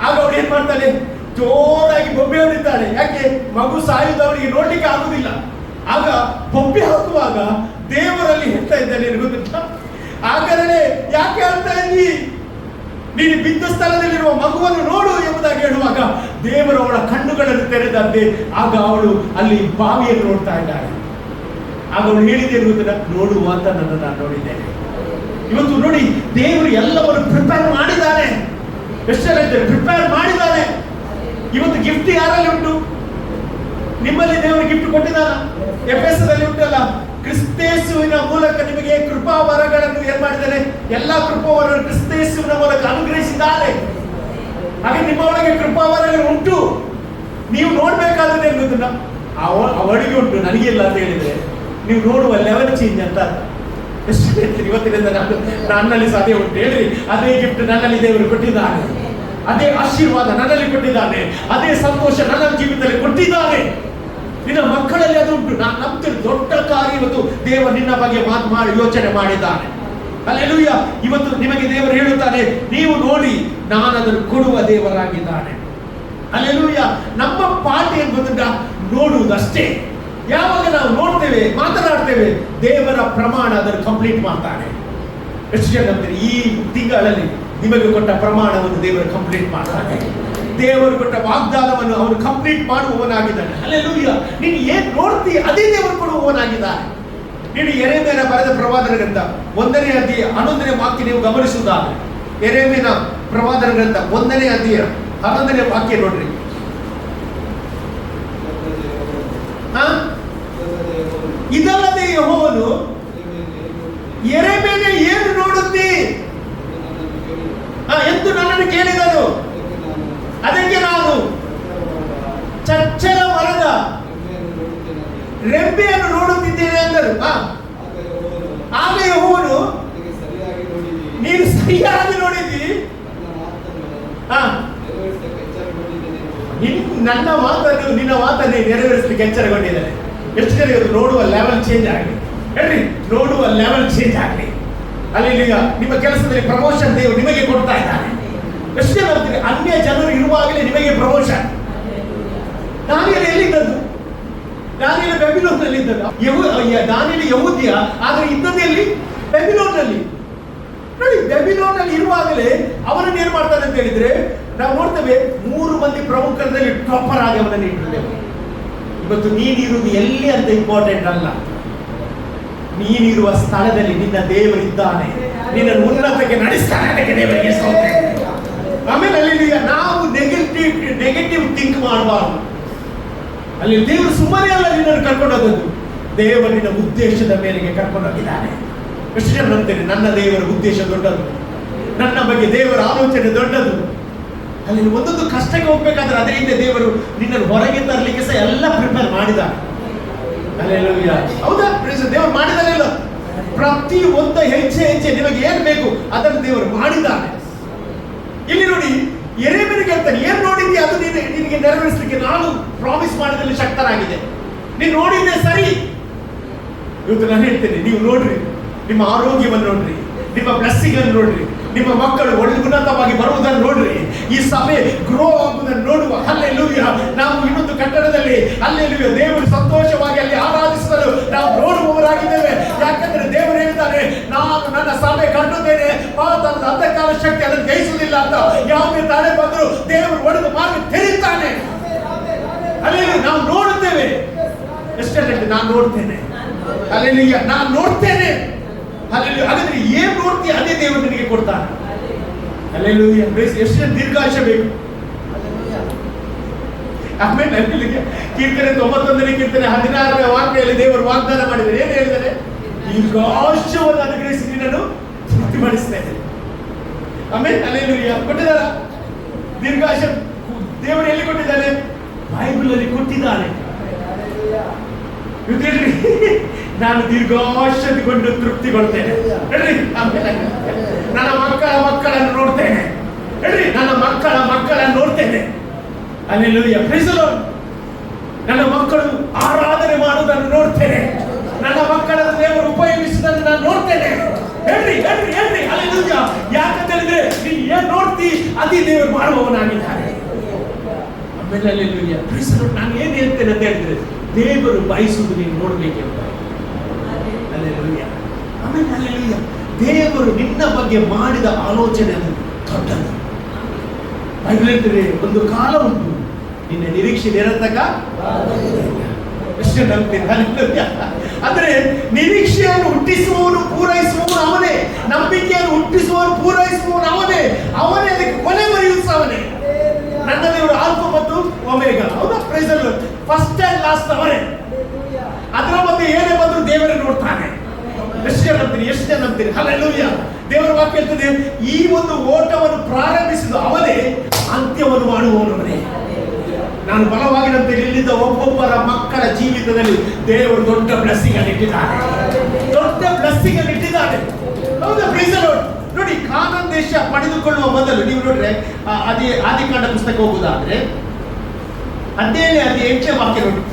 ಆಗ ಅವಳು ಏನ್ ಮಾಡ್ತಾಳೆ? ಜೋರಾಗಿ ಬೊಬ್ಬೆ ಹೊಡಿತಾಳೆ. ಯಾಕೆ? ಮಗು ಸಾಯುವುದವಳಿಗೆ ನೋಡ್ಲಿಕ್ಕೆ ಆಗುದಿಲ್ಲ. ಆಗ ಬೊಬ್ಬೆ ಹಾಕುವಾಗ ದೇವರಲ್ಲಿ ಹೇಳ್ತಾ ಇದ್ದಾನೆ ಗೊತ್ತಾ? ಹಾಗಾದ್ರೆ ಯಾಕೆ ಹೇಳ್ತಾ ಇದ್ದಿ? ನೀನು ಬಿದ್ದ ಸ್ಥಳದಲ್ಲಿರುವ ಮಗುವನ್ನು ನೋಡು ಎಂಬುದಾಗಿ ಹೇಳುವಾಗ ದೇವರು ಅವಳ ಕಣ್ಣುಗಳನ್ನು ತೆರೆದಂತೆ ಆಗ ಅವಳು ಅಲ್ಲಿ ಬಾವಿಯನ್ನು ನೋಡ್ತಾ ಇದ್ದಾಳೆ. ಆಗ ಅವಳು ಹೇಳಿದ್ದೇನೆ ಗೊತ್ತಿಲ್ಲ, ನೋಡುವ ಅಂತ ನಾನು ನೋಡಿದ್ದೇನೆ. ಇವತ್ತು ನೋಡಿ, ದೇವರು ಎಲ್ಲವನ್ನು ಪ್ರಿಪೇರ್ ಮಾಡಿದ್ದಾನೆ. ಎಷ್ಟು ಜನ ಇದ್ದಾರೆ? ಪ್ರಿಪೇರ್ ಮಾಡಿದ್ದಾನೆ. ಇವತ್ತು ಗಿಫ್ಟ್ ಯಾರಲ್ಲಿ ಉಂಟು? ನಿಮ್ಮಲ್ಲಿ ದೇವರು ಗಿಫ್ಟ್ ಕೊಟ್ಟಿದ್ದಾನ. ಎಫೆಸದಲ್ಲಿ ಉಂಟಲ್ಲ, ಕ್ರಿಸ್ತೇಸುವಿನ ಮೂಲಕ ನಿಮಗೆ ಕೃಪಾ ವರಗಳನ್ನು ಏನ್ ಮಾಡಿದ್ದಾನೆ? ಎಲ್ಲಾ ಕೃಪಾ ವರಗಳನ್ನು ಕ್ರಿಸ್ತೇಸುವಿನ ಮೂಲಕ ಅನುಗ್ರಹಿಸಿದ್ದಾನೆ. ಹಾಗೆ ನಿಮ್ಮ ಒಳಗೆ ಕೃಪಾ ವರಗಳು ಉಂಟು. ನೀವು ನೋಡ್ಬೇಕಾದ್ರೆ ಏನ್ ಗೊತ್ತಿಲ್ಲ, ಅವಳಿಗೆ ಉಂಟು ನನಗಿಲ್ಲ ಅಂತ ಹೇಳಿದ್ರೆ ನೀವು ನೋಡುವ ಲೆವೆಲ್ ಚೇಂಜ್ ಅಂತ. ಎಷ್ಟು ಹೇಳ್ತೀರಿ? ಇವತ್ತಿನಿಂದ ನನ್ನಲ್ಲಿ ಸಾಧ್ಯ ಉಂಟು ಹೇಳ್ರಿ. ಅದೇ ಗಿಫ್ಟ್ ನನ್ನಲ್ಲಿ ದೇವರು ಕೊಟ್ಟಿದ್ದಾನೆ, ಅದೇ ಆಶೀರ್ವಾದ ನನ್ನಲ್ಲಿ ಕೊಟ್ಟಿದ್ದಾನೆ, ಅದೇ ಸಂತೋಷ ನನ್ನ ಜೀವಿತದಲ್ಲಿ ಕೊಟ್ಟಿದ್ದಾನೆ. ನಿನ್ನ ಮಕ್ಕಳಲ್ಲಿ ಅದು ಉಂಟು. ನಾನು ನಂಬ್ತೀನಿ, ದೊಡ್ಡ ಕಾರ್ಯ ಇವತ್ತು ದೇವರು ನಿನ್ನ ಬಗ್ಗೆ ಮಾತು ಮಾಡಿ ಯೋಚನೆ ಮಾಡಿದ್ದಾನೆ. ಹಲ್ಲೆಲೂಯಾ. ಇವತ್ತು ನಿಮಗೆ ದೇವರು ಹೇಳುತ್ತಾನೆ, ನೀವು ನೋಡಿ ನಾನು ಅದನ್ನು ಕೊಡುವ ದೇವರಾಗಿದ್ದಾನೆ. ಹಲ್ಲೆಲೂಯಾ. ನಮ್ಮ ಪಾಠ ಏನು ಗೊತ್ತುಂಟ? ನೋಡುವುದಷ್ಟೇ. ಯಾವಾಗ ನಾವು ನೋಡ್ತೇವೆ, ಮಾತನಾಡ್ತೇವೆ, ದೇವರ ಪ್ರಮಾಣ ಅದನ್ನು ಕಂಪ್ಲೀಟ್ ಮಾಡ್ತಾನೆ. ಎಷ್ಟು ಜನ ನಂಬ್ತೀರಿ? ಈ ತಿಂಗಳಲ್ಲಿ ನಿಮಗೆ ಕೊಟ್ಟ ಪ್ರಮಾಣವನ್ನು ದೇವರು ಕಂಪ್ಲೀಟ್ ಮಾಡ್ತಾನೆ. ದೇವರು ಕೊಟ್ಟ ವಾಗ್ದಾನವನ್ನು ಅವನು ಕಂಪ್ಲೀಟ್ ಮಾಡುವವನಾಗಿದ್ದಾನೆ. ಹಲ್ಲೆಲೂಯಾ. ನೀನು ಏನ್ ನೋಡ್ತೀಯ ಅದೇ ದೇವರು ಕೊಡುವವನಾಗಿದ್ದಾನೆ. ನೀನು ಯೆರೆಮೀಯನ ಬರೆದ ಪ್ರವಾದನ ಗ್ರಂಥ 1ನೇ ಅಧ್ಯಾಯ 11ನೇ ವಾಕ್ಯ ನೀವು ಗಮನಿಸುವುದಾದ್ರೆ, ಯೆರೆಮೀಯನ ಪ್ರವಾದನ ಗ್ರಂಥ 1ನೇ ಅಧ್ಯಾಯ 11ನೇ ವಾಕ್ಯ ನೋಡ್ರಿ. ಇದಲ್ಲದೆ ಯೆಹೋವನು ಯೆರೆಮೀಯನೇ ಏನು ನೋಡುತ್ತಿ ಎಂದು ನನ್ನನ್ನು ಕೇಳಿದನು. ಅದಕ್ಕೆ ನಾನು ಚಚ್ಚಲ ಮರದ ರೆಂಬೆಯನ್ನು ನೋಡುತ್ತಿದ್ದೇನೆ ಎಂದರು. ಆಗ ಯೆಹೋವನು, ನೀನು ಸರಿಯಾಗಿ ನೋಡಿದಿ, ನನ್ನ ಮಾತನ್ನು ನಿನ್ನ ಮಾತನ್ನೇ ನೆರವೇರಿಸಲಿಕ್ಕೆ ಎಚ್ಚರಗೊಂಡಿದ್ದಾನೆ. ಎಷ್ಟು ಜನ ಇವತ್ತು ನೋಡುವ ಲೆವೆಲ್ ಚೇಂಜ್ ಆಗಲಿ ಹೇಳ್ರಿ, ನೋಡುವ ಲೆವೆಲ್ ಚೇಂಜ್ ಆಗಲಿ. ಅಲ್ಲಿ ನಿಮ್ಮ ಕೆಲಸದಲ್ಲಿ ಪ್ರಮೋಷನ್ ದೇವರು ನಿಮಗೆ ಕೊಡ್ತಾ ಇದ್ದಾನೆ. ಎಷ್ಟು ಜನ ಅಂತೀರಿ? ಅನ್ಯ ಜನರು ಇರುವಾಗಲೇ ನಿಮಗೆ ಪ್ರಮೋಷನ್. ದಾನಿಯೇಲ ಎಲ್ಲಿದ್ದದ್ದು? ದಾನಿಯೇಲ ಬ್ಯಾಬಿಲೋನ್ನಲ್ಲಿ ಇದ್ದದ್ದು. ದಾನಿಯೇಲ ಯಹೂದ್ಯ, ಆದರೆ ಇದ್ದದಲ್ಲಿ ಬ್ಯಾಬಿಲೋನ್ನಲ್ಲಿ. ನೋಡಿ, ಬ್ಯಾಬಿಲೋನ್ನಲ್ಲಿ ಇರುವಾಗಲೇ ಅವರನ್ನು ಏನ್ ಮಾಡ್ತಾನೆ ಅಂತ ಹೇಳಿದ್ರೆ, ನಾವು ನೋಡ್ತೇವೆ 3 ಮಂದಿ ಪ್ರಮುಖರಲ್ಲಿ ಟಾಪರ್ ಆಗಿ ಅವನನ್ನು ಇಟ್ಟಿದ್ದೇವೆ. ಇವತ್ತು ನೀನಿರುವುದು ಎಲ್ಲಿ ಅಂತ ಇಂಪಾರ್ಟೆಂಟ್ ಅಲ್ಲ, ನೀನಿರುವ ಸ್ಥಳದಲ್ಲಿ ನಿನ್ನ ದೇವರಿದ್ದಾನೆ, ನಿನ್ನನ್ನು ಉನ್ನತಕ್ಕೆ ನಡೆಸ್ತಾನೆ. ಅದಕ್ಕೆ ದೇವರಿಗೆ ಸ್ತೋತ್ರ. ಆಮೇಲೆ ಅಲ್ಲಿ ನಾವು ನೆಗೆಟಿವ್ ಥಿಂಕ್ ಮಾಡಬಾರ್ದು. ಅಲ್ಲಿ ದೇವರು ಸುಮ್ಮನೆ ಅಲ್ಲ ನಿನ್ನನ್ನು ಕರ್ಕೊಂಡೋದದ್ದು, ದೇವರಿನ ಉದ್ದೇಶದ ಮೇರೆಗೆ ಕರ್ಕೊಂಡೋಗಿದ್ದಾನೆ. ಎಷ್ಟು ಜನ ನಂಬ್ತೇನೆ? ನನ್ನ ದೇವರ ಉದ್ದೇಶ ದೊಡ್ಡದು, ನನ್ನ ಬಗ್ಗೆ ದೇವರ ಆಲೋಚನೆ ದೊಡ್ಡದು. ಅಲ್ಲಿ ಒಂದೊಂದು ಕಷ್ಟಕ್ಕೆ ಹೋಗ್ಬೇಕಾದ್ರೆ ಅದರಿಂದ ದೇವರು ನಿನ್ನನ್ನು ಹೊರಗೆ ತರಲಿಕ್ಕೆ ಸಹ ಎಲ್ಲ ಪ್ರಿಪೇರ್ ಮಾಡಿದ್ದಾನೆ. ಹಲ್ಲೆಲೂಯಾ. ಹೌದಾ? ದೇವರು ಮಾಡಿದಾನೆಲ್ಲ. ಪ್ರತಿ ಒಂದು ಹೆಜ್ಜೆ ನಿಮಗೆ ಏನ್ ಬೇಕು ಅದನ್ನು ದೇವರು ಮಾಡಿದ್ದಾನೆ. ಇಲ್ಲಿ ನೋಡಿ, ಯೆರೆಮೀಯನಿಗೆ ಹೇಳ್ತಾನೆ, ಏನ್ ನೋಡಿದ್ಯಾ ಅದು ನಿನಗೆ ನೆರವೇರಿಸಲಿಕ್ಕೆ ನಾನು ಪ್ರಾಮಿಸ್ ಮಾಡಿದಲ್ಲಿ ಶಕ್ತನಾಗಿದೆ. ನೀನು ನೋಡಿದ್ದೆ ಸರಿ. ಇವತ್ತು ನಾನು ಹೇಳ್ತೇನೆ, ನೀವು ನೋಡ್ರಿ, ನಿಮ್ಮ ಆರೋಗ್ಯವನ್ನು ನೋಡ್ರಿ, ನಿಮ್ಮ ಬ್ಲೆಸ್ಸಿಂಗ್ ಅನ್ನು ನೋಡ್ರಿ, ನಿಮ್ಮ ಮಕ್ಕಳು ಉನ್ನತವಾಗಿ ಬರುವುದನ್ನು ನೋಡ್ರಿ, ಈ ಸಭೆ ಗ್ರೋ ಆಗುವುದನ್ನು ನೋಡುವ. ಹಲ್ಲೆಲೂಯಾ. ನಾವು ಇನ್ನೊಂದು ಕಟ್ಟಡದಲ್ಲಿ ಹಲ್ಲೆಲೂಯಾ ದೇವರು ಸಂತೋಷವಾಗಿ ಅಲ್ಲಿ ಆರಾಧಿಸಲು ನಾವು ನೋಡುವವರಾಗಿದ್ದೇವೆ. ಯಾಕಂದ್ರೆ ದೇವರು ಹೇಳ್ತಾರೆ, ನಾನು ನನ್ನ ಸಭೆ ಕಟ್ಟುತ್ತೇನೆ, ಪಾತಾಳದ ಅಂಧಕಾರ ಶಕ್ತಿ ಅದನ್ನು ಜಯಿಸುವುದಿಲ್ಲ ಅಂತ. ಯಾವುದೇ ತಡೆ ಬಂದರೂ ದೇವರು ಒಡೆದ ಮಾರ್ಗ ತೆರೀತಾನೆ. ಅಲ್ಲಿ ನಾವು ನೋಡುತ್ತೇವೆ. ಎಷ್ಟೇ ನಾನು ನೋಡ್ತೇನೆ, ಅಲ್ಲಿ ನಾನು ನೋಡ್ತೇನೆ. ಅಲ್ಲಿ ಹಾಗಾದ್ರೆ ಏನ್ ನೋಡ್ತೀಯ ಅದೇ ದೇವರು ನಿನಗೆ ಕೊಡ್ತಾನೆ. ಅಲ್ಲೆಲ್ಲೂಯ್ಯ. ಎಷ್ಟು ದೀರ್ಘಾಯುಷ್ಯ ಬೇಕು. ಆಮೇಲೆ ಕೀರ್ತನೆ 91ನೇ ಕೀರ್ತನೆ 16ನೇ ವಾಕ್ಯದಲ್ಲಿ ದೇವರು ವಾಗ್ದಾನ ಮಾಡಿದ್ದಾರೆ. ಏನ್ ಹೇಳಿದ್ದಾರೆ? ದೀರ್ಘಾಯುಷ್ಯವನ್ನು ಅನುಗ್ರಹಿಸಿ ನಿನ್ನನ್ನು ತೃಪ್ತಿಪಡಿಸ್ತೇನೆ. ಆಮೇಲೆ ಅಲ್ಲೆಲ್ಲೂಯ್ಯ ಕೊಟ್ಟಿದ್ದಾರ ದೀರ್ಘಾಯುಷ್ಯ. ದೇವರು ಎಲ್ಲಿ ಕೊಟ್ಟಿದ್ದಾನೆ? ಬೈಬಲ್ ಅಲ್ಲಿ ಕೊಟ್ಟಿದ್ದಾನೆ. ನಾನು ದೀರ್ಘಾಯುಷ್ಯಗೊಂಡು ತೃಪ್ತಿಗೊಳ್ತೇನೆ. ಆಮೇಲೆ ನನ್ನ ಮಕ್ಕಳನ್ನು ನೋಡ್ತೇನೆ. ನನ್ನ ಮಕ್ಕಳನ್ನು ನೋಡ್ತೇನೆ. ಅಲ್ಲೆಲ್ಲೂಯ್ಯ. Praise the Lord. ನನ್ನ ಮಕ್ಕಳು ಆರಾಧನೆ ಮಾಡುವುದನ್ನು ನೋಡ್ತೇನೆ. ನನ್ನ ಮಕ್ಕಳನ್ನು ದೇವರು ಉಪಯೋಗಿಸುವುದನ್ನು ನಾನು ನೋಡ್ತೇನೆ. ಹೇಳ್ರಿ ಅಲ್ಲೆಲ್ಲೂಯ್ಯ. ಯಾಕಂತ ಹೇಳಿದ್ರೆ ನೀನು ಏನ್ ನೋಡ್ತಿ ಅದೇ ದೇವರು ಮಾಡುವವನಾಗಿದ್ದಾನೆ. ಆಮೇಲೆ ಅಲ್ಲೆಲ್ಲೂಯ್ಯ. Praise the Lord. ನಾನು ಏನ್ ಹೇಳ್ತೇನೆ ಅಂತ ಹೇಳಿದ್ರೆ ದೇವರು ಬಯಸುವುದು ನೀನು ನೋಡ್ಬೇಕೆಂಬ. ಅಲ್ಲೆಲ್ಲೂಯ್ಯ. ಆಮೇಲೆ ಅಲ್ಲೆಲ್ಲೂಯ್ಯ. ದೇವರು ನಿನ್ನ ಬಗ್ಗೆ ಮಾಡಿದ ಆಲೋಚನೆ ಅದು ದೊಡ್ಡದು. ಬೈಬಲ್ ಹೇಳ್ತದೆ ಒಂದು ಕಾಲ ಉಂಟು, ನಿನ್ನ ನಿರೀಕ್ಷೆ ನಿರರ್ಥಕ. ಎಷ್ಟು ನಂಬ್ತೀನಿ. ಅಂದ್ರೆ ನಿರೀಕ್ಷೆಯನ್ನು ಹುಟ್ಟಿಸುವವನು ಪೂರೈಸುವವನು ಅವನೇ. ನಂಬಿಕೆಯನ್ನು ಹುಟ್ಟಿಸುವವನು ಪೂರೈಸುವವನು ಅವನೇ. ಅದಕ್ಕೆ ಕೊನೆ ಬರೆಯುವುದು ಅವನೇ. ನನ್ನ ದೇವರು ಆಲ್ಫಾ ಮತ್ತು ಒಮೆಗಾ. ಹೌದಾ? Praise the Lord. First and last ಅವನೇ. ಅದರ ಮಧ್ಯೆ ಏನೇ ಬಂದ್ರು ದೇವರೇ ನೋಡ್ತಾನೆ. ಎಷ್ಟು ನಂಬ್ತೀನಿ. ಹಲ್ಲೆಲೂಯಾ. ದೇವರ ವಾಕ್ಯ ಹೇಳ್ತದೆ ಈ ಒಂದು ಓಟವನ್ನು ಪ್ರಾರಂಭಿಸಿದ ಅವನೇ, ಅಂತ್ಯವನ್ನು ಮಾಡುವವನವನೇ. ನಾನು ಬಲವಾಗಿ ನಂಬ್ತೀನಿ ಇಲ್ಲಿದ್ದ ಒಬ್ಬೊಬ್ಬರ ಮಕ್ಕಳ ಜೀವಿತದಲ್ಲಿ ದೇವರು ದೊಡ್ಡ ಬ್ಲೆಸ್ಸಿಂಗ್ ಅನ್ನು ಇಟ್ಟಿದ್ದಾನೆ. ಹೌದಾ? Praise the Lord. ನೋಡಿ, ಕಾನಾನ್ ದೇಶ ಪಡೆದುಕೊಳ್ಳುವ ಮೊದಲು ನೀವು ನೋಡ್ರೆ ಆದಿಕಾಂಡ ಪುಸ್ತಕ ಹೋಗುವುದಾದ್ರೆ 18ನೇ ವಾಕ್ಯ ನೋಡಿ.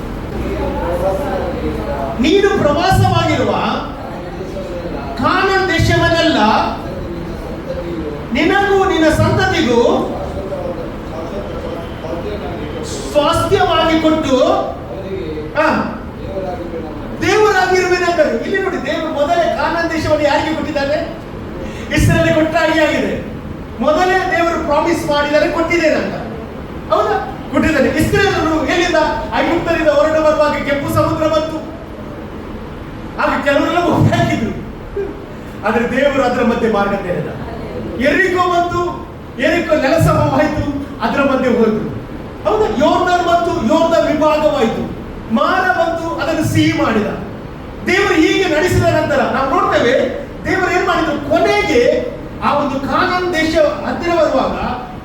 ನೀನು ಪ್ರವಾಸವಾಗಿರುವ ಕಾನಾನ್ ದೇಶವನ್ನೆಲ್ಲ ನಿನಗೂ ನಿನ್ನ ಸಂತತಿಗೂ ಸ್ವಾಸ್ಥ್ಯವಾಗಿ ಕೊಟ್ಟು ದೇವರಾಗಿರುವೆನೆಂದರು. ಇಲ್ಲಿ ನೋಡಿ, ದೇವರು ಮೊದಲೇ ಕಾನಾನ್ ದೇಶವನ್ನು ಯಾರಿಗೆ ಕೊಟ್ಟಿದ್ದಾರೆ? ಇಸ್ರೇಲ್ ಕೊಟ್ಟಾಗಿಯಾಗಿದೆ. ಮೊದಲೇ ದೇವರು ಪ್ರಾಮಿಸ್ ಮಾಡಿದರೆ ಕೊಟ್ಟಿದ್ದೇನೆ ಅಂತ. ಹೌದಾ? ಕೊಟ್ಟಿದ್ದಾನೆ. ಇಸ್ರೇಲರು ಎಲ್ಲಿಂದ? ಐಗುಪ್ತರಿಂದ ಹೊರಡು ಬರುವಾಗ ಕೆಂಪು ಸಮುದ್ರ ಬಂತು. ಆಗ ಕೆಲವರೆಲ್ಲ ಹಾಕಿದ್ರು. ಆದ್ರೆ ದೇವರು ಅದರ ಮಧ್ಯೆ ಮಾರ್ಗ ತೆರೆದ. ಎರಿಕೋ ಬಂತು. ಎರಿಕೋ ನೆಲಸಮವಾಯಿತು. ಅದರ ಮಧ್ಯೆ ಹೋದ್ರು. ಹೌದಾ? ಯೋರ್ದನ್ ಬಂತು. ಯೋರ್ದನ್ ವಿಭಾಗವಾಯಿತು. ಮಾರ ಬಂತು. ಅದನ್ನು ಸಿಹಿ ಮಾಡಿದ. ದೇವರು ಹೀಗೆ ನಡೆಸಿದ ನಂತರ ನಾವು ನೋಡ್ತೇವೆ ದೇವರು ಏನ್ ಮಾಡಿದ್ರು. ಕೊನೆಗೆ ಆ ಒಂದು ಕಾನಾನ್ ದೇಶ ಹತ್ತಿರ ಬರುವಾಗ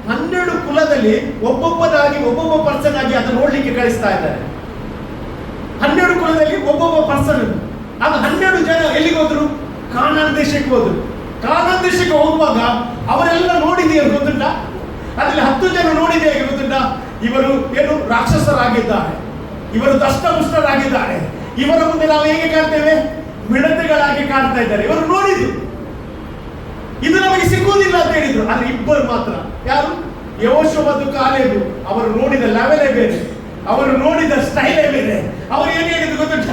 12 ಕುಲದಲ್ಲಿ ಒಬ್ಬೊಬ್ಬ ಪರ್ಸನ್ ಆಗಿ ಅದನ್ನು ನೋಡ್ಲಿಕ್ಕೆ ಕಳಿಸ್ತಾ ಇದ್ದಾರೆ. 12 ಕುಲದಲ್ಲಿ ಒಬ್ಬೊಬ್ಬ ಪರ್ಸನ್. ಆಗ 12 ಜನ ಎಲ್ಲಿಗೆ ಹೋದ್ರು? ಕಾನಾನ್ ದೇಶಕ್ಕೆ ಹೋದ್ರು. ಕಾನಾನ್ ದೇಶಕ್ಕೆ ಹೋಗುವಾಗ ಅವರೆಲ್ಲ ನೋಡಿದೆಯರು ಗೊತ್ತುಂಟ? ಅದ್ರಲ್ಲಿ 10 ಜನ ನೋಡಿದೆ ಗೊತ್ತುಂಟ? ಇವರು ಏನು ರಾಕ್ಷಸರಾಗಿದ್ದಾರೆ, ಇವರು ದಷ್ಟಪುಷ್ಟರಾಗಿದ್ದಾರೆ, ಇವರ ಮುಂದೆ ನಾವು ಹೇಗೆ ಕಾಣ್ತೇವೆ? ಮಿಡತೆಗಳಾಗಿ ಕಾಣ್ತಾ ಇದ್ದಾರೆ. ಇವರು ನೋಡಿದ್ರು, ಇದು ನಮಗೆ ಸಿಕ್ಕುವುದಿಲ್ಲ ಅಂತ ಹೇಳಿದ್ರು. ಆದ್ರೆ ಇಬ್ಬರು ಮಾತ್ರ. ಯಾರು? ಯೆಹೋಶುವ ಮತ್ತು ಕಾಲೇಬು. ಅವರು ನೋಡಿದ ಲೆವೆಲೇ ಬೇರೆ, ಅವರು ನೋಡಿದ ಸ್ಟೈಲೇ ಬೇರೆ. ಅವರು ಏನು ಹೇಳಿದ್ರು ಗೊತ್ತುಂಟ?